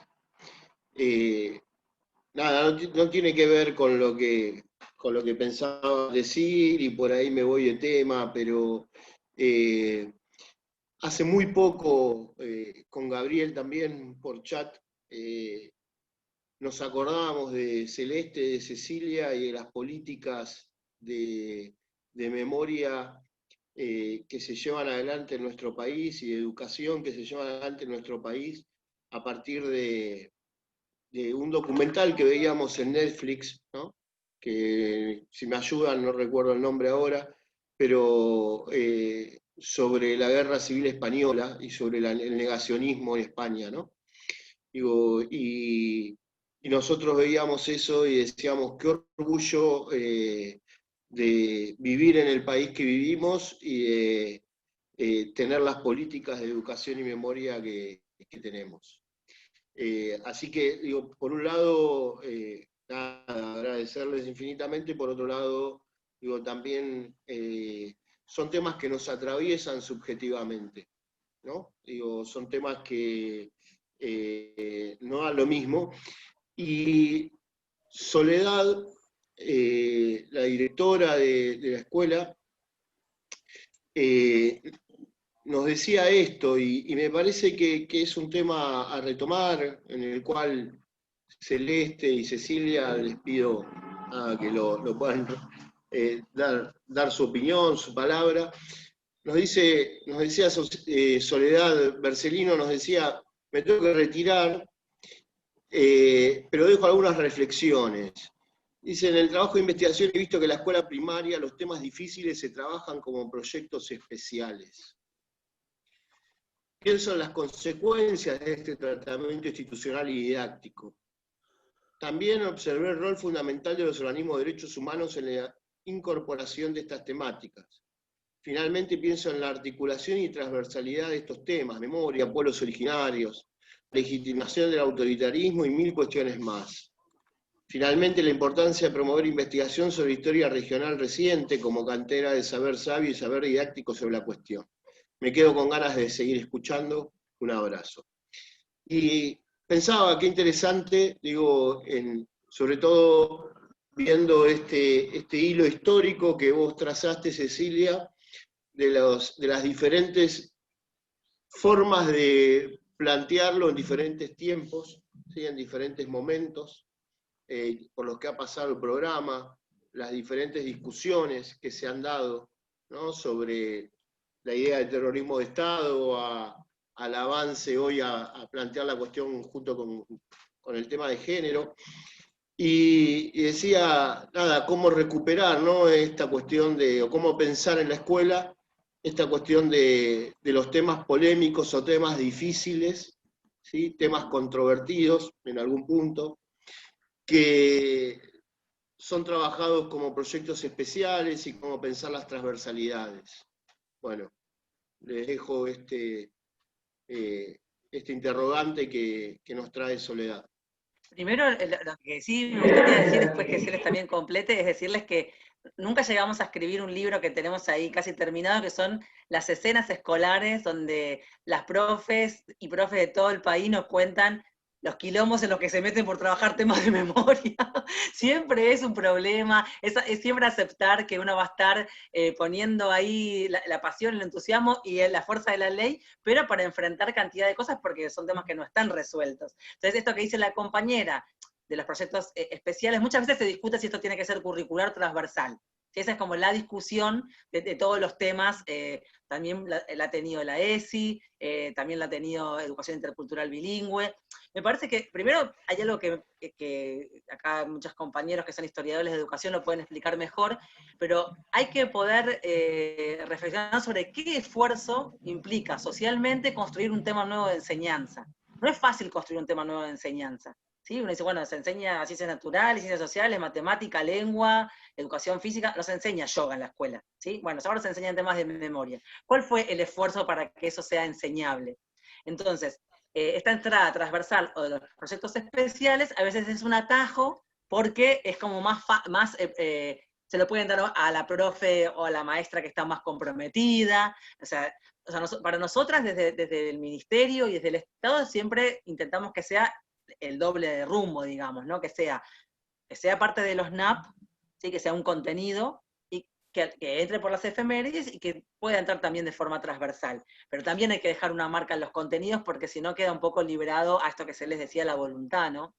Nada, no tiene que ver con lo que pensaba decir, y por ahí me voy de tema, pero hace muy poco, con Gabriel también por chat, nos acordábamos de Celeste, de Cecilia y de las políticas de memoria que se llevan adelante en nuestro país, y de educación que se llevan adelante en nuestro país a partir de un documental que veíamos en Netflix, ¿no? Que si me ayudan, no recuerdo el nombre ahora, pero sobre la Guerra Civil Española y sobre el negacionismo en España, ¿no? Y nosotros veíamos eso y decíamos, qué orgullo de vivir en el país que vivimos y de tener las políticas de educación y memoria que tenemos. Así que, por un lado, agradecerles infinitamente, por otro lado, también son temas que nos atraviesan subjetivamente, ¿no? Son temas que no dan lo mismo. Y Soledad, la directora de la escuela, nos decía esto, y me parece que es un tema a retomar, en el cual Celeste y Cecilia les pido que lo puedan dar su opinión, su palabra. Nos decía Soledad Bercelino, nos decía, me tengo que retirar, pero dejo algunas reflexiones. Dice, en el trabajo de investigación he visto que en la escuela primaria los temas difíciles se trabajan como proyectos especiales. ¿Qué son las consecuencias de este tratamiento institucional y didáctico? También observé el rol fundamental de los organismos de derechos humanos en la incorporación de estas temáticas. Finalmente pienso en la articulación y transversalidad de estos temas, memoria, pueblos originarios, legitimación del autoritarismo y mil cuestiones más. Finalmente, la importancia de promover investigación sobre historia regional reciente como cantera de saber sabio y saber didáctico sobre la cuestión. Me quedo con ganas de seguir escuchando. Un abrazo. Y pensaba, qué interesante, digo, sobre todo viendo este hilo histórico que vos trazaste, Cecilia, de las diferentes formas de plantearlo en diferentes tiempos, ¿sí? En diferentes momentos, por los que ha pasado el programa, las diferentes discusiones que se han dado, ¿no? Sobre la idea del terrorismo de Estado, al avance hoy a plantear la cuestión junto con el tema de género. Y decía, nada, cómo recuperar, ¿no? Esta cuestión o cómo pensar en la escuela esta cuestión de los temas polémicos o temas difíciles, ¿sí? Temas controvertidos en algún punto, que son trabajados como proyectos especiales y cómo pensar las transversalidades. Bueno, les dejo este interrogante que nos trae Soledad. Primero, lo que sí me gustaría decir, después que Celes también complete, es decirles que nunca llegamos a escribir un libro que tenemos ahí casi terminado, que son las escenas escolares donde las profes y profes de todo el país nos cuentan los quilombos en los que se meten por trabajar temas de memoria. Siempre es un problema, es siempre aceptar que uno va a estar poniendo ahí la pasión, el entusiasmo y la fuerza de la ley, pero para enfrentar cantidad de cosas porque son temas que no están resueltos. Entonces esto que dice la compañera de los proyectos especiales, muchas veces se discute si esto tiene que ser curricular transversal. Esa es como la discusión de todos los temas, también la ha tenido la ESI, también la ha tenido Educación Intercultural Bilingüe. Me parece que, primero, hay algo que acá muchos compañeros que son historiadores de educación lo pueden explicar mejor, pero hay que poder reflexionar sobre qué esfuerzo implica socialmente construir un tema nuevo de enseñanza. No es fácil construir un tema nuevo de enseñanza. ¿Sí? Uno dice, bueno, se enseña ciencias naturales, ciencias sociales, matemática, lengua, educación física, no se enseña yoga en la escuela, ¿sí? Bueno, ahora se enseñan temas de memoria. ¿Cuál fue el esfuerzo para que eso sea enseñable? Entonces, esta entrada transversal o de los proyectos especiales a veces es un atajo porque es como se lo pueden dar a la profe o a la maestra que está más comprometida, o sea para nosotras desde el ministerio y desde el Estado siempre intentamos que sea el doble de rumbo, digamos, ¿no? Que sea parte de los NAP, ¿sí? Que sea un contenido y que entre por las efemérides y que pueda entrar también de forma transversal. Pero también hay que dejar una marca en los contenidos porque si no queda un poco liberado a esto que se les decía la voluntad, ¿no?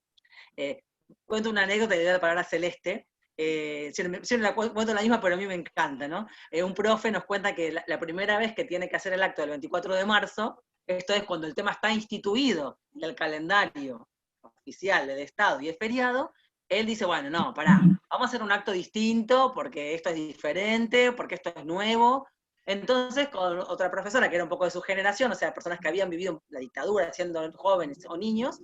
Cuento una anécdota y le doy la palabra a Celeste. Siempre la cuento la misma, pero a mí me encanta, ¿no? Un profe nos cuenta que la primera vez que tiene que hacer el acto del 24 de marzo, esto es cuando el tema está instituido en el calendario oficial del Estado y es feriado, él dice, bueno, no, pará, vamos a hacer un acto distinto porque esto es diferente, porque esto es nuevo. Entonces, con otra profesora que era un poco de su generación, o sea, personas que habían vivido la dictadura siendo jóvenes o niños,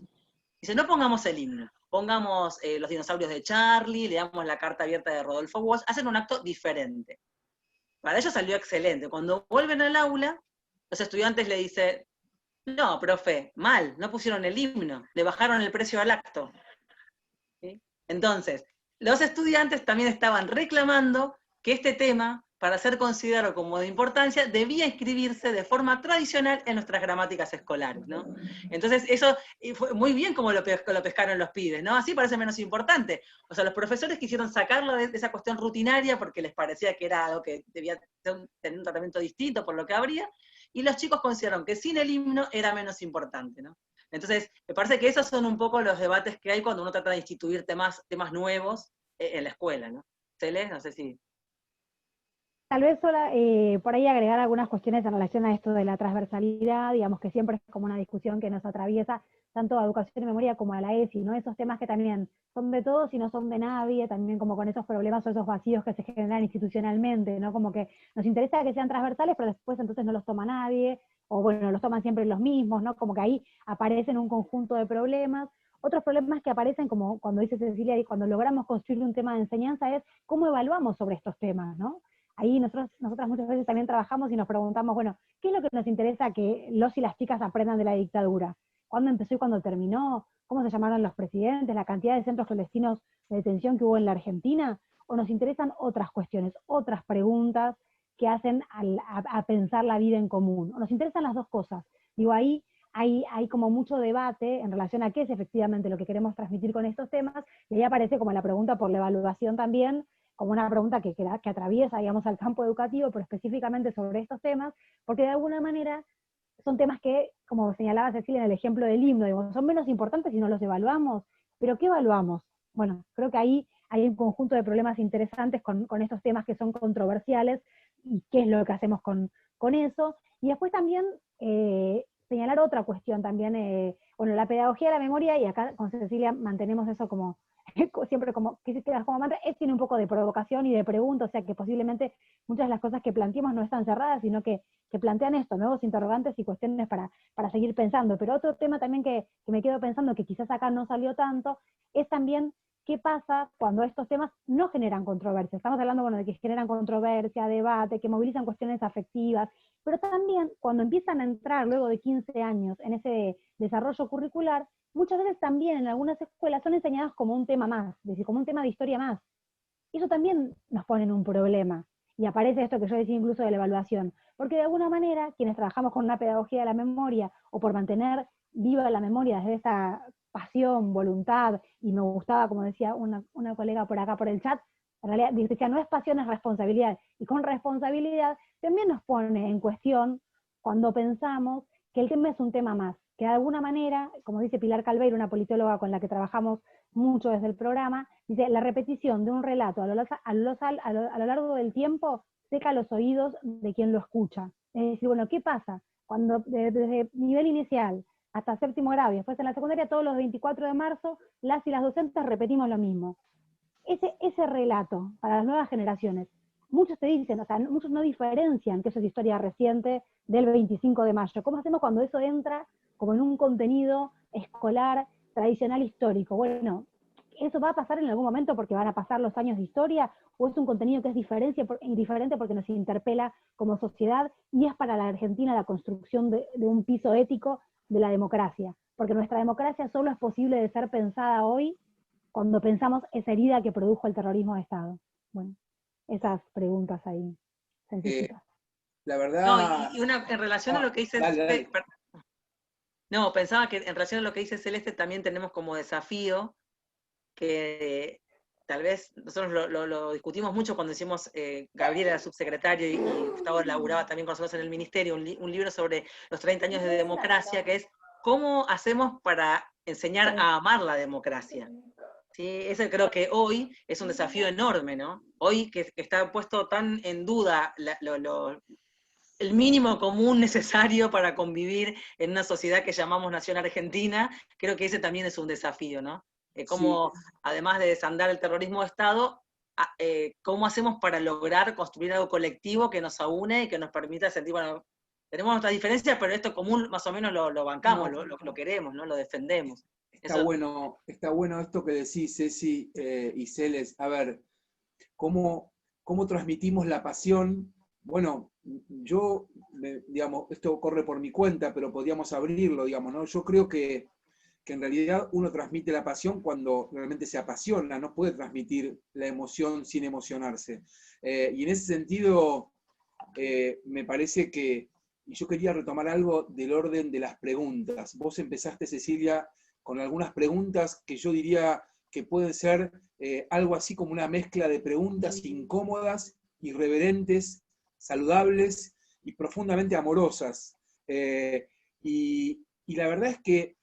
dice, no pongamos el himno, pongamos los dinosaurios de Charlie, le damos la carta abierta de Rodolfo Walsh, hacen un acto diferente. Para ellos salió excelente. Cuando vuelven al aula, los estudiantes le dicen, no, profe, mal, no pusieron el himno, le bajaron el precio al acto. ¿Sí? Entonces, los estudiantes también estaban reclamando que este tema, para ser considerado como de importancia, debía inscribirse de forma tradicional en nuestras gramáticas escolares, ¿no? Entonces, eso fue muy bien como lo pescaron los pibes, ¿no? Así parece menos importante. O sea, los profesores quisieron sacarlo de esa cuestión rutinaria porque les parecía que era algo que debía tener un tratamiento distinto por lo que habría, y los chicos consideraron que sin el himno era menos importante, ¿no? Entonces, me parece que esos son un poco los debates que hay cuando uno trata de instituir temas nuevos en la escuela, ¿no? Cele, no sé si... Tal vez por ahí agregar algunas cuestiones en relación a esto de la transversalidad, digamos que siempre es como una discusión que nos atraviesa tanto a educación y memoria como a la ESI, ¿no? Esos temas que también son de todos y no son de nadie, también como con esos problemas o esos vacíos que se generan institucionalmente, ¿no? Como que nos interesa que sean transversales, pero después entonces no los toma nadie, o bueno, los toman siempre los mismos, ¿no? Como que ahí aparecen un conjunto de problemas. Otros problemas que aparecen, como cuando dice Cecilia, y cuando logramos construir un tema de enseñanza, es cómo evaluamos sobre estos temas, ¿no? Ahí nosotras muchas veces también trabajamos y nos preguntamos, bueno, ¿qué es lo que nos interesa que los y las chicas aprendan de la dictadura? cuándo empezó y cuándo terminó, cómo se llamaron los presidentes, la cantidad de centros clandestinos de detención que hubo en la Argentina, o nos interesan otras cuestiones, otras preguntas que hacen a pensar la vida en común, o nos interesan las dos cosas. Digo, ahí hay como mucho debate en relación a qué es efectivamente lo que queremos transmitir con estos temas, y ahí aparece como la pregunta por la evaluación también, como una pregunta que atraviesa, digamos, al campo educativo, pero específicamente sobre estos temas, porque de alguna manera son temas que, como señalaba Cecilia en el ejemplo del himno, digamos, son menos importantes si no los evaluamos, pero ¿qué evaluamos? Bueno, creo que ahí hay un conjunto de problemas interesantes con estos temas que son controversiales, y qué es lo que hacemos con eso, y después también señalar otra cuestión también, bueno, la pedagogía de la memoria, y acá con Cecilia mantenemos eso como, siempre como, que se queda como mantra, tiene un poco de provocación y de pregunta, o sea que posiblemente muchas de las cosas que planteemos no están cerradas, sino que plantean esto, nuevos interrogantes y cuestiones para seguir pensando. Pero otro tema también que me quedo pensando, que quizás acá no salió tanto, es también qué pasa cuando estos temas no generan controversia. Estamos hablando, bueno, de que generan controversia, debate, que movilizan cuestiones afectivas, pero también cuando empiezan a entrar luego de 15 años en ese desarrollo curricular, muchas veces también en algunas escuelas son enseñados como un tema más, es decir, como un tema de historia más. Eso también nos pone en un problema. Y aparece esto que yo decía incluso de la evaluación. Porque de alguna manera, quienes trabajamos con una pedagogía de la memoria, o por mantener viva la memoria desde esta pasión, voluntad, y me gustaba, como decía una colega por acá por el chat, en realidad decía, no es pasión, es responsabilidad. Y con responsabilidad también nos pone en cuestión cuando pensamos que el tema es un tema más, que de alguna manera, como dice Pilar Calveiro, una politóloga con la que trabajamos mucho desde el programa, dice, la repetición de un relato a lo largo del tiempo seca los oídos de quien lo escucha. Es decir, bueno, ¿qué pasa? Cuando desde nivel inicial hasta séptimo grado y después en la secundaria, todos los 24 de marzo, las y las docentes repetimos lo mismo. Ese relato para las nuevas generaciones, muchos te dicen, o sea, muchos no diferencian que eso es historia reciente del 25 de mayo. ¿Cómo hacemos cuando eso entra como en un contenido escolar tradicional histórico? Bueno, ¿eso va a pasar en algún momento porque van a pasar los años de historia? ¿O es un contenido que es diferente porque nos interpela como sociedad y es para la Argentina la construcción de un piso ético de la democracia? Porque nuestra democracia solo es posible de ser pensada hoy cuando pensamos esa herida que produjo el terrorismo de Estado. Bueno, esas preguntas ahí sencillitas. La verdad... No, en relación a lo que dice... Dale. No, pensaba que en relación a lo que dice Celeste también tenemos como desafío que tal vez nosotros lo discutimos mucho cuando hicimos, Gabriela era subsecretario y Gustavo laburaba también con nosotros en el ministerio, un libro sobre los 30 años de democracia, que es cómo hacemos para enseñar a amar la democracia. ¿Sí? Ese creo que hoy es un desafío enorme, ¿no? Hoy que está puesto tan en duda el mínimo común necesario para convivir en una sociedad que llamamos Nación Argentina, creo que ese también es un desafío, ¿no? Cómo, sí, además de desandar el terrorismo de Estado, cómo hacemos para lograr construir algo colectivo que nos aúne y que nos permita sentir, bueno, tenemos nuestras diferencias, pero esto común más o menos lo bancamos, no, lo queremos, ¿no? Lo defendemos. Está bueno esto que decís, Ceci y Celes. A ver, ¿cómo transmitimos la pasión? Bueno, yo, digamos, esto corre por mi cuenta, pero podríamos abrirlo, digamos, ¿no? Yo creo que en realidad uno transmite la pasión cuando realmente se apasiona, no puede transmitir la emoción sin emocionarse. Y en ese sentido, me parece que, y yo quería retomar algo del orden de las preguntas. Vos empezaste, Cecilia, con algunas preguntas que yo diría que pueden ser algo así como una mezcla de preguntas incómodas, irreverentes, saludables y profundamente amorosas. Y la verdad es que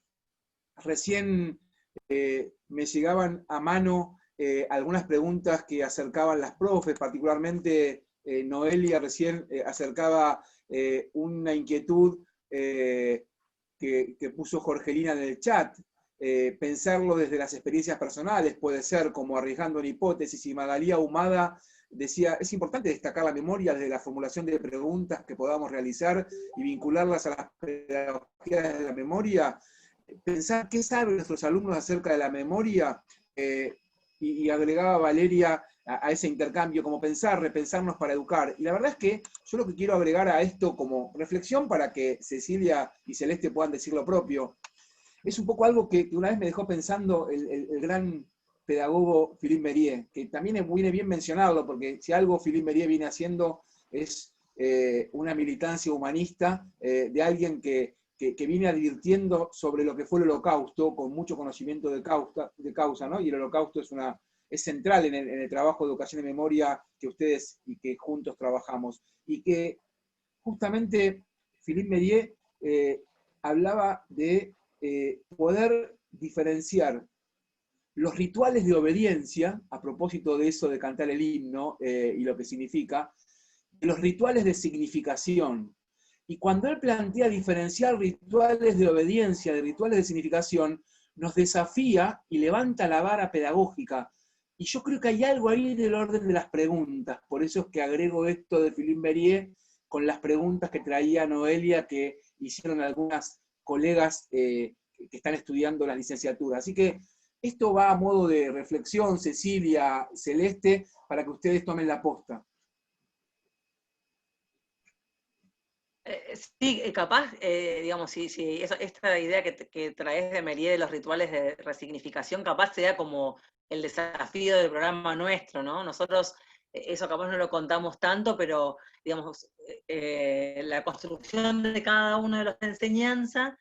recién me llegaban a mano algunas preguntas que acercaban las profes, particularmente Noelia recién acercaba una inquietud que puso Jorgelina en el chat. Pensarlo desde las experiencias personales puede ser como arriesgando una hipótesis, y Magalía Humada decía, es importante destacar la memoria desde la formulación de preguntas que podamos realizar y vincularlas a las pedagogías de la memoria. Pensar qué saben nuestros alumnos acerca de la memoria, y agregaba Valeria a ese intercambio, como pensar, repensarnos para educar. Y la verdad es que yo lo que quiero agregar a esto como reflexión para que Cecilia y Celeste puedan decir lo propio, Es un poco algo que una vez me dejó pensando el gran pedagogo Philippe Mérieux, que también viene bien mencionarlo, porque si algo Philippe Mérieux viene haciendo es una militancia humanista de alguien que viene advirtiendo sobre lo que fue el Holocausto, con mucho conocimiento de causa, ¿no? Y el Holocausto es central en el trabajo de educación y memoria que ustedes y que juntos trabajamos. Y que justamente Philippe Mérieux hablaba de poder diferenciar los rituales de obediencia, a propósito de eso de cantar el himno y lo que significa, de los rituales de significación. Y cuando él plantea diferenciar rituales de obediencia de rituales de significación, nos desafía y levanta la vara pedagógica. Y yo creo que hay algo ahí del orden de las preguntas. Por eso es que agrego esto de Philippe Mérieux con las preguntas que traía Noelia, que hicieron algunas colegas que están estudiando las licenciaturas. Así que esto va a modo de reflexión, Cecilia, Celeste, para que ustedes tomen la posta. Sí, capaz, digamos, si esta idea que traes de Mérieux de los rituales de resignificación, capaz sea como el desafío del programa nuestro, ¿no? Nosotros eso capaz no lo contamos tanto, pero, digamos, la construcción de cada uno de los enseñanzas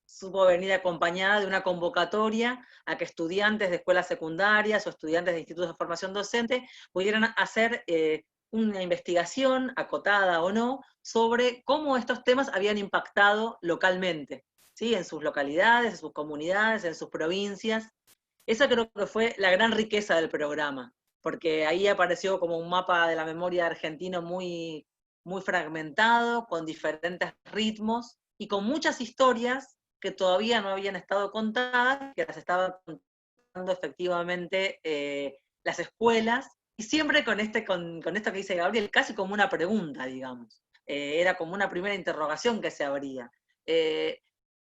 supo venir acompañada de una convocatoria a que estudiantes de escuelas secundarias o estudiantes de institutos de formación docente pudieran hacer una investigación, acotada o no, sobre cómo estos temas habían impactado localmente, ¿sí? En sus localidades, en sus comunidades, en sus provincias. Esa creo que fue la gran riqueza del programa, porque ahí apareció como un mapa de la memoria argentina muy, muy fragmentado, con diferentes ritmos y con muchas historias que todavía no habían estado contadas, que las estaban contando efectivamente las escuelas, y siempre con esto que dice Gabriel, casi como una pregunta, digamos. Era como una primera interrogación que se abría.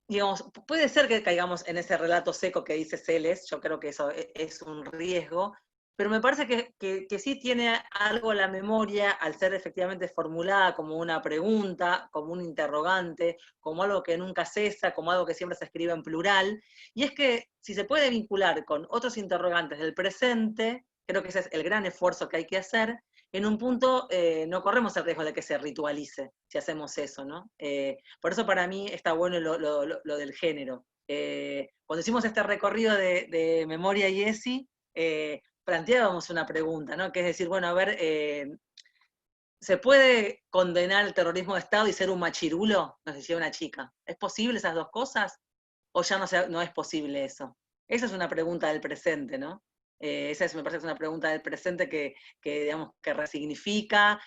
Digamos, puede ser que caigamos en ese relato seco que dice Celes, yo creo que eso es un riesgo, pero me parece que sí tiene algo la memoria al ser efectivamente formulada como una pregunta, como un interrogante, como algo que nunca cesa, como algo que siempre se escribe en plural, y es que si se puede vincular con otros interrogantes del presente, creo que ese es el gran esfuerzo que hay que hacer, en un punto no corremos el riesgo de que se ritualice si hacemos eso, ¿no? Por eso para mí está bueno lo del género. Cuando hicimos este recorrido de Memoria y ESI, planteábamos una pregunta, ¿no? Que es decir, bueno, a ver, ¿se puede condenar el terrorismo de Estado y ser un machirulo? Nos decía una chica. ¿Es posible esas dos cosas? ¿O ya no es posible eso? Esa es una pregunta del presente, ¿no? Esa me parece que es una pregunta del presente que digamos, que resignifica,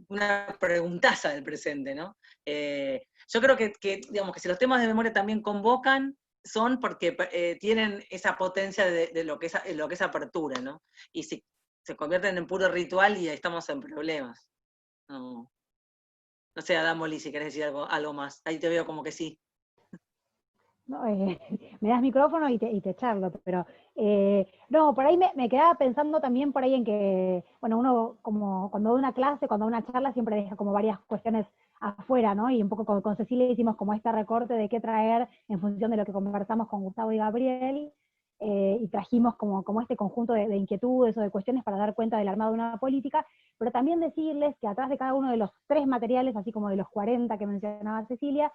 una preguntaza del presente, ¿no? Yo creo digamos, que si los temas de memoria también convocan, son porque tienen esa potencia de lo que es apertura, ¿no? Y si se convierten en puro ritual y ahí estamos en problemas. No sé, Adam Molí, si querés decir algo más. Ahí te veo como que sí. No, me das micrófono y te charlo, pero no, por ahí me quedaba pensando también por ahí en que, bueno, uno como cuando da una clase, cuando da una charla, siempre deja como varias cuestiones afuera, ¿no? Y un poco con Cecilia hicimos como este recorte de qué traer en función de lo que conversamos con Gustavo y Gabriel, y trajimos como este conjunto de inquietudes o de cuestiones para dar cuenta del armado de una política, pero también decirles que atrás de cada uno de los 3 materiales, así como de los 40 que mencionaba Cecilia,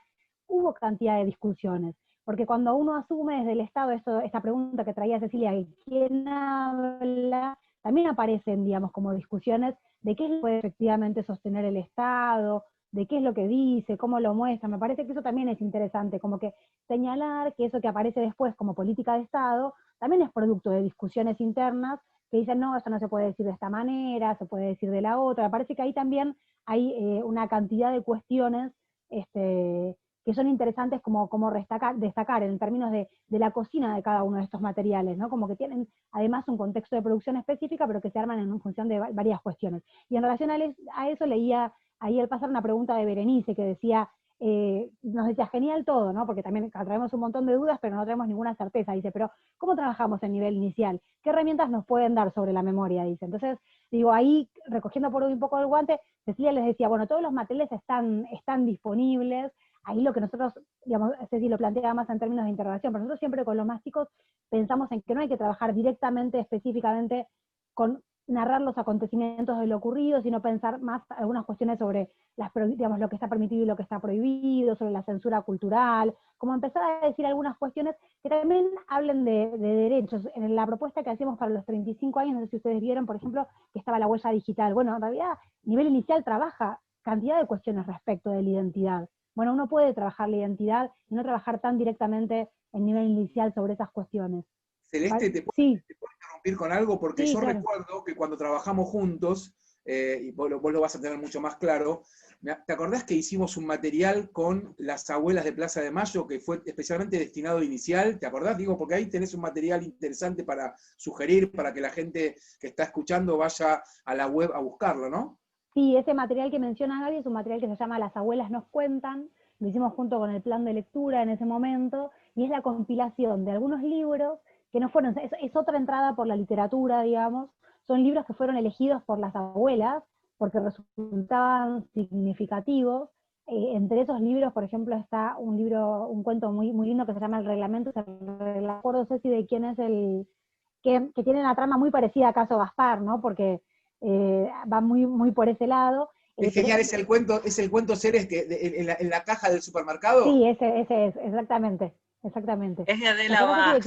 hubo cantidad de discusiones. Porque cuando uno asume desde el Estado esta pregunta que traía Cecilia, ¿quién habla? También aparecen, digamos, como discusiones de qué es lo que puede efectivamente sostener el Estado, de qué es lo que dice, cómo lo muestra. Me parece que eso también es interesante, como que señalar que eso que aparece después como política de Estado también es producto de discusiones internas que dicen, no, eso no se puede decir de esta manera, se puede decir de la otra. Me parece que ahí también hay una cantidad de cuestiones que son interesantes como destacar en términos de la cocina de cada uno de estos materiales, ¿no? Como que tienen además un contexto de producción específica, pero que se arman en función de varias cuestiones. Y en relación a eso leía ahí al pasar una pregunta de Berenice que decía, nos decía, genial todo, ¿no? Porque también traemos un montón de dudas, pero no traemos ninguna certeza. Dice, pero ¿cómo trabajamos en nivel inicial? ¿Qué herramientas nos pueden dar sobre la memoria? Dice. Entonces, digo, ahí, recogiendo por un poco el guante, Cecilia les decía, bueno, todos los materiales están disponibles. ahí lo que nosotros, digamos, Ceci lo planteaba más en términos de interrogación, pero nosotros siempre con los más chicos pensamos en que no hay que trabajar directamente, específicamente, con narrar los acontecimientos de lo ocurrido, sino pensar más algunas cuestiones sobre digamos, lo que está permitido y lo que está prohibido, sobre la censura cultural, como empezar a decir algunas cuestiones que también hablen de derechos. En la propuesta que hacíamos para los 35 años, no sé si ustedes vieron, por ejemplo, que estaba la huella digital. Bueno, en realidad, nivel inicial trabaja cantidad de cuestiones respecto de la identidad. Bueno, uno puede trabajar la identidad y no trabajar tan directamente en nivel inicial sobre esas cuestiones. Celeste, ¿te puedo interrumpir con algo? Porque yo recuerdo que cuando trabajamos juntos, y vos lo vas a tener mucho más claro, ¿te acordás que hicimos un material con las abuelas de Plaza de Mayo, que fue especialmente destinado a inicial? ¿Te acordás? Digo, porque ahí tenés un material interesante para sugerir, para que la gente que está escuchando vaya a la web a buscarlo, ¿no? Sí, ese material que menciona Gaby es un material que se llama Las abuelas nos cuentan, lo hicimos junto con el plan de lectura en ese momento, y es la compilación de algunos libros que no fueron, es otra entrada por la literatura, digamos, son libros que fueron elegidos por las abuelas, porque resultaban significativos. Entre esos libros, por ejemplo, está un cuento muy, muy lindo que se llama El Reglamento, no recuerdo, Ceci, de quién es que tiene una trama muy parecida a Caso Gaspar, ¿no? Porque va muy, muy por ese lado. Es genial, es el cuento Ceres que en la caja del supermercado. Sí, ese es, exactamente. Es de Adela Bach.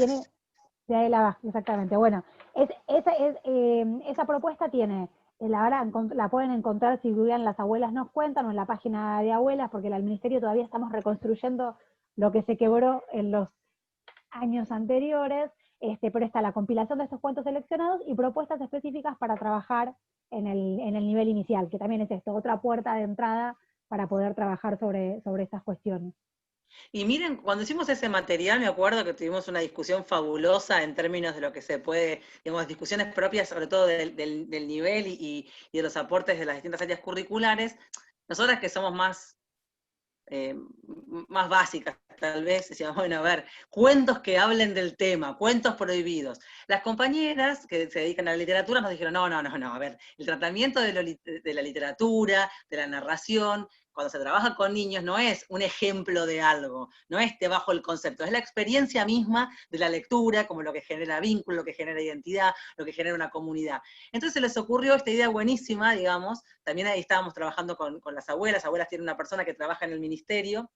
De Adela Bach, exactamente. Bueno, esa propuesta tiene, la pueden encontrar si googlean Las abuelas nos cuentan o en la página de abuelas, porque el ministerio todavía estamos reconstruyendo lo que se quebró en los años anteriores, pero está la compilación de estos cuentos seleccionados y propuestas específicas para trabajar en el nivel inicial, que también es esto, otra puerta de entrada para poder trabajar sobre estas cuestiones. Y miren, cuando hicimos ese material, me acuerdo que tuvimos una discusión fabulosa en términos de lo que se puede, digamos, discusiones propias, sobre todo del nivel y de los aportes de las distintas áreas curriculares. Nosotras que somos más básicas, tal vez, decíamos, bueno, a ver, cuentos que hablen del tema, cuentos prohibidos. Las compañeras que se dedican a la literatura nos dijeron, no, a ver, el tratamiento de la literatura, de la narración, cuando se trabaja con niños no es un ejemplo de algo, no es bajo el concepto, es la experiencia misma de la lectura, como lo que genera vínculo, lo que genera identidad, lo que genera una comunidad. Entonces se les ocurrió esta idea buenísima, digamos, también ahí estábamos trabajando con las abuelas tienen una persona que trabaja en el ministerio,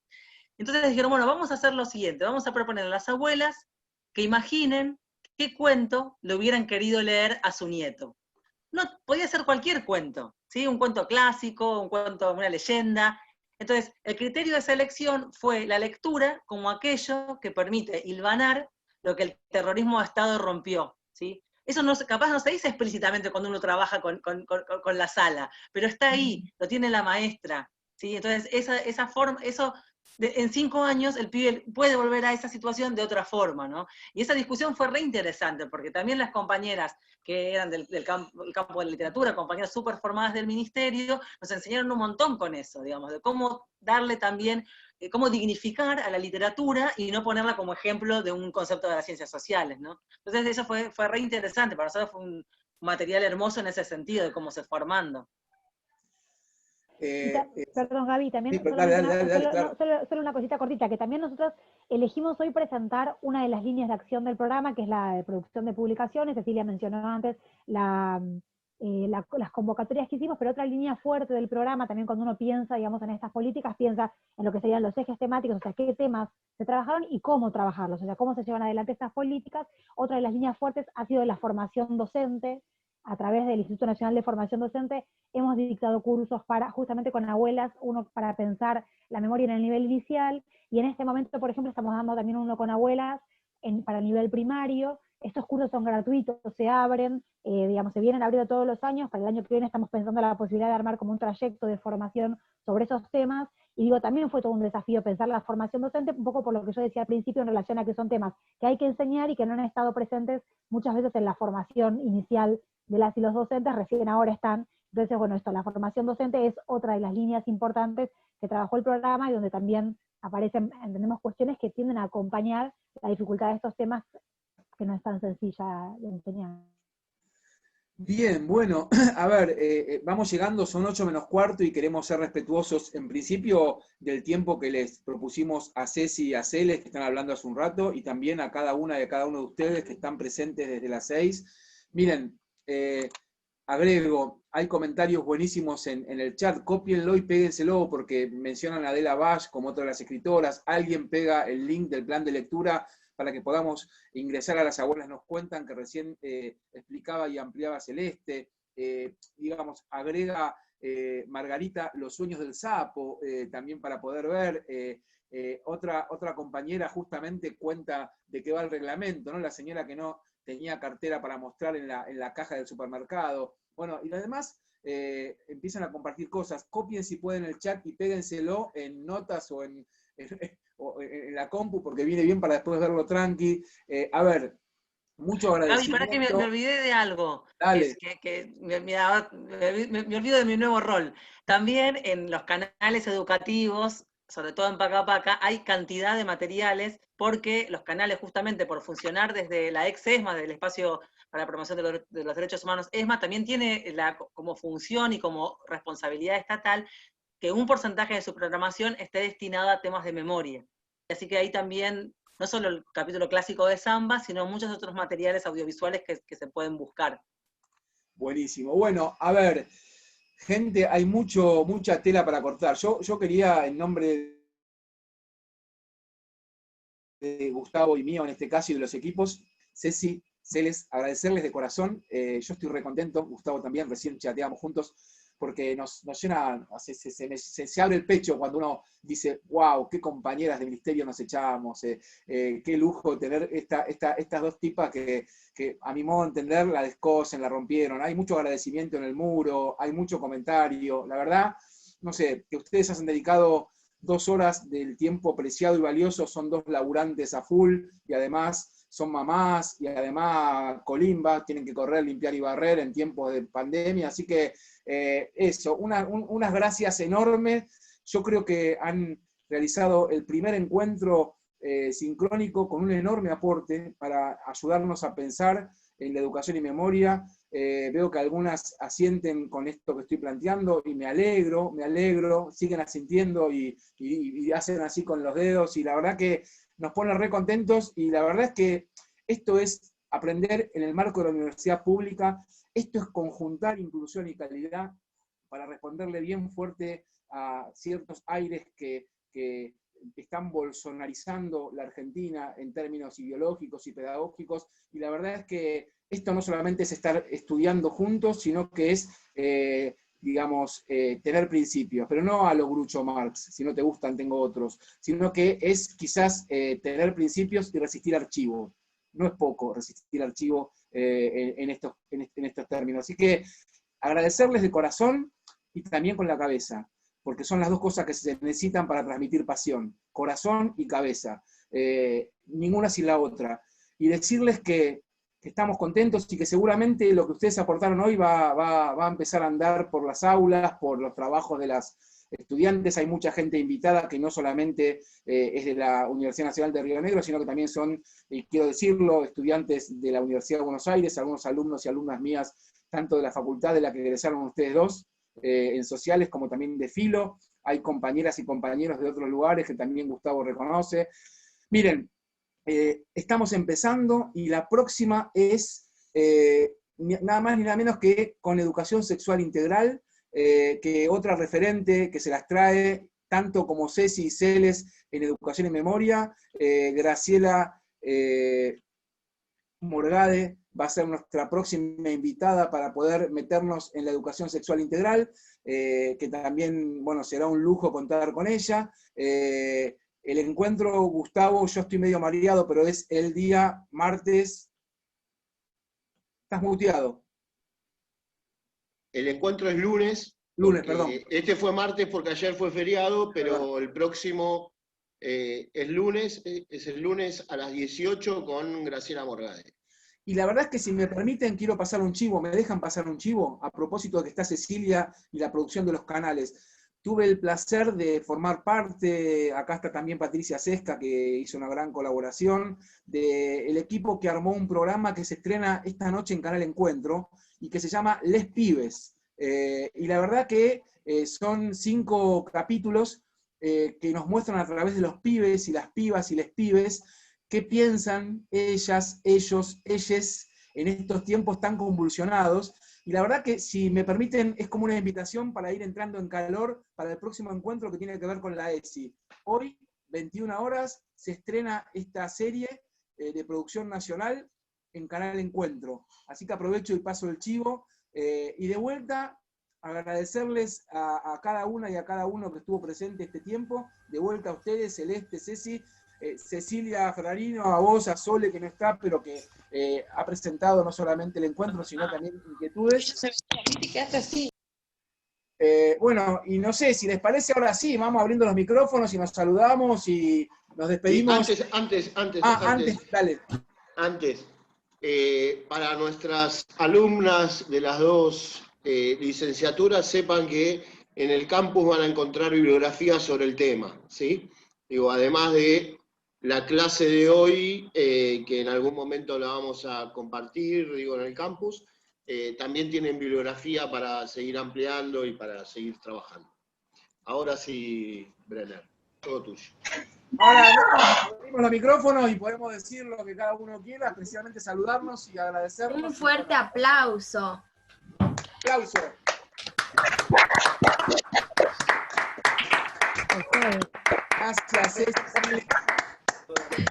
entonces les dijeron, bueno, vamos a hacer lo siguiente, vamos a proponer a las abuelas que imaginen qué cuento le hubieran querido leer a su nieto. No, podía ser cualquier cuento, ¿sí? Un cuento clásico, un cuento, una leyenda. Entonces, el criterio de selección fue la lectura como aquello que permite hilvanar lo que el terrorismo de Estado rompió, ¿sí? Eso capaz no se dice explícitamente cuando uno trabaja con la sala, pero está ahí, lo tiene la maestra, ¿sí? Entonces, esa forma, en 5 años el pibe puede volver a esa situación de otra forma, ¿no? Y esa discusión fue re interesante, porque también las compañeras que eran del campo de la literatura, compañeras súper formadas del ministerio, nos enseñaron un montón con eso, digamos, de cómo darle también, cómo dignificar a la literatura y no ponerla como ejemplo de un concepto de las ciencias sociales, ¿no? Entonces eso fue re interesante, para nosotros fue un material hermoso en ese sentido, de cómo se fue formando. Perdón, Gaby, también solo una cosita cortita, que también nosotros elegimos hoy presentar una de las líneas de acción del programa, que es la de producción de publicaciones. Cecilia mencionó antes las convocatorias que hicimos, pero otra línea fuerte del programa, también cuando uno piensa, digamos, en estas políticas, piensa en lo que serían los ejes temáticos, o sea, qué temas se trabajaron y cómo trabajarlos, o sea, cómo se llevan adelante estas políticas. Otra de las líneas fuertes ha sido la formación docente. A través del Instituto Nacional de Formación Docente hemos dictado cursos justamente con abuelas, uno para pensar la memoria en el nivel inicial, y en este momento, por ejemplo, estamos dando también uno con abuelas para el nivel primario. Estos cursos son gratuitos, se abren, digamos, se vienen abriendo todos los años. Para el año que viene estamos pensando en la posibilidad de armar como un trayecto de formación sobre esos temas, y digo, también fue todo un desafío pensar la formación docente, un poco por lo que yo decía al principio en relación a que son temas que hay que enseñar y que no han estado presentes muchas veces en la formación inicial de las y los docentes, recién ahora están. Entonces, bueno, la formación docente es otra de las líneas importantes que trabajó el programa y donde también aparecen, entendemos, cuestiones que tienden a acompañar la dificultad de estos temas que no es tan sencilla de enseñar. Bien, bueno, a ver, vamos llegando, son 8 menos cuarto y queremos ser respetuosos en principio del tiempo que les propusimos a Ceci y a Celes, que están hablando hace un rato, y también a cada una de cada uno de ustedes que están presentes desde las 6. Miren, agrego, hay comentarios buenísimos en el chat, cópienlo y péguenselo porque mencionan a Adela Bash como otra de las escritoras, alguien pega el link del plan de lectura para que podamos ingresar a Las Abuelas Nos Cuentan, que recién explicaba y ampliaba Celeste, digamos, agrega Margarita Los Sueños del Sapo, también para poder ver, otra compañera justamente cuenta de qué va el reglamento, ¿no? La señora que no tenía cartera para mostrar en la caja del supermercado. Bueno, y además empiezan a compartir cosas, copien si pueden el chat y péguenselo en notas o en la compu, porque viene bien para después verlo tranqui. A ver, mucho agradecimiento. Gaby, para que me olvidé de algo. Dale. Me olvido de mi nuevo rol. También en los canales educativos, sobre todo en Paca Paca, hay cantidad de materiales, porque los canales, justamente por funcionar desde la ex ESMA, del Espacio para la Promoción de los Derechos Humanos ESMA, también tiene como función y como responsabilidad estatal que un porcentaje de su programación esté destinado a temas de memoria. Así que ahí también, no solo el capítulo clásico de Samba, sino muchos otros materiales audiovisuales que se pueden buscar. Buenísimo. Bueno, a ver, gente, hay mucha tela para cortar. Yo quería, en nombre de Gustavo y mío, en este caso, y de los equipos, Ceci, Celes, agradecerles de corazón. Yo estoy re contento, Gustavo también, recién chateamos juntos, porque nos llena, se abre el pecho cuando uno dice, wow, qué compañeras de ministerio nos echábamos, qué lujo tener estas dos tipas que a mi modo de entender la descosen, la rompieron. Hay mucho agradecimiento en el muro, hay mucho comentario. La verdad, no sé, que ustedes hayan dedicado 2 horas del tiempo preciado y valioso, son 2 laburantes a full, y además son mamás, y además colimbas, tienen que correr, limpiar y barrer en tiempos de pandemia, así que eso, unas gracias enormes. Yo creo que han realizado el primer encuentro sincrónico con un enorme aporte para ayudarnos a pensar en la educación y memoria. Veo que algunas asienten con esto que estoy planteando y me alegro, siguen asintiendo y hacen así con los dedos, y la verdad que nos pone re contentos, y la verdad es que esto es aprender en el marco de la universidad pública, esto es conjuntar inclusión y calidad para responderle bien fuerte a ciertos aires que están bolsonarizando la Argentina en términos ideológicos y pedagógicos, y la verdad es que esto no solamente es estar estudiando juntos, sino que es, digamos, tener principios, pero no a lo Groucho Marx, si no te gustan tengo otros, sino que es quizás tener principios y resistir archivo. No es poco resistir archivo en estos términos. Así que agradecerles de corazón y también con la cabeza, porque son las dos cosas que se necesitan para transmitir pasión, corazón y cabeza, ninguna sin la otra. Y decirles que estamos contentos y que seguramente lo que ustedes aportaron hoy va a empezar a andar por las aulas, por los trabajos de las estudiantes. Hay mucha gente invitada que no solamente es de la Universidad Nacional de Río Negro, sino que también son, y quiero decirlo, estudiantes de la Universidad de Buenos Aires, algunos alumnos y alumnas mías, tanto de la facultad de la que egresaron ustedes dos, en sociales, como también de filo. Hay compañeras y compañeros de otros lugares que también Gustavo reconoce. Miren, estamos empezando, y la próxima es nada más ni nada menos que con educación sexual integral, que otra referente que se las trae, tanto como Ceci y Celes en educación y memoria, Graciela Morgade va a ser nuestra próxima invitada para poder meternos en la educación sexual integral, que también, bueno, será un lujo contar con ella. El encuentro, Gustavo, yo estoy medio mareado, pero es el día martes. Estás muteado. El encuentro es lunes. Lunes, perdón. Este fue martes porque ayer fue feriado, pero el próximo es lunes, es el lunes a las 18 con Graciela Morgade. Y la verdad es que si me permiten, quiero pasar un chivo. ¿Me dejan pasar un chivo? A propósito de que está Cecilia y la producción de los canales. Tuve el placer de formar parte, acá está también Patricia Sesca, que hizo una gran colaboración, del equipo que armó un programa que se estrena esta noche en Canal Encuentro, y que se llama Les Pibes. Y la verdad que son 5 capítulos que nos muestran a través de los pibes y las pibas y les pibes qué piensan ellas, ellos, ellas en estos tiempos tan convulsionados. Y la verdad que, si me permiten, es como una invitación para ir entrando en calor para el próximo encuentro que tiene que ver con la ESI. Hoy, 21 horas, se estrena esta serie de producción nacional en Canal Encuentro. Así que aprovecho y paso el chivo. Y de vuelta, agradecerles a cada una y a cada uno que estuvo presente este tiempo. De vuelta a ustedes, Celeste, Ceci, Cecilia Ferrarino, a vos, a Sole, que no está, pero que ha presentado no solamente el encuentro, sino también inquietudes. Bueno, y no sé, si les parece, ahora sí, vamos abriendo los micrófonos y nos saludamos y nos despedimos. Antes, dale. Antes, para nuestras alumnas de las 2 licenciaturas, sepan que en el campus van a encontrar bibliografía sobre el tema, ¿sí? Digo, además de la clase de hoy, que en algún momento la vamos a compartir, digo, en el campus, también tienen bibliografía para seguir ampliando y para seguir trabajando. Ahora sí, Brenner, todo tuyo. Ahora abrimos los micrófonos y podemos decir lo que cada uno quiera, especialmente saludarnos y agradecernos. Un fuerte aplauso. Aplauso. Gracias, Ceci.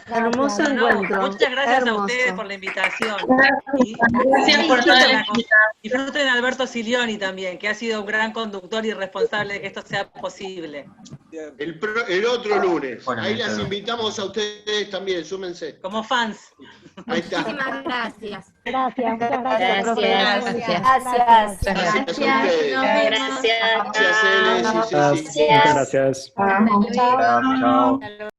Hermoso encuentro. Muchas gracias Hermoso. a ustedes por la invitación. Gracias por toda la invitación. Disfruten a Alberto Silioni también, que ha sido un gran conductor y responsable de que esto sea posible. El otro lunes. Bueno, ahí las invitamos a ustedes también, súmense. Como fans. Ahí está. Muchísimas gracias. Gracias, muchas gracias, profe. Gracias. Gracias. Gracias a ustedes. Nos vemos. Gracias, Ceci. Gracias. Muchas gracias. Hasta luego. Chao. Hasta luego.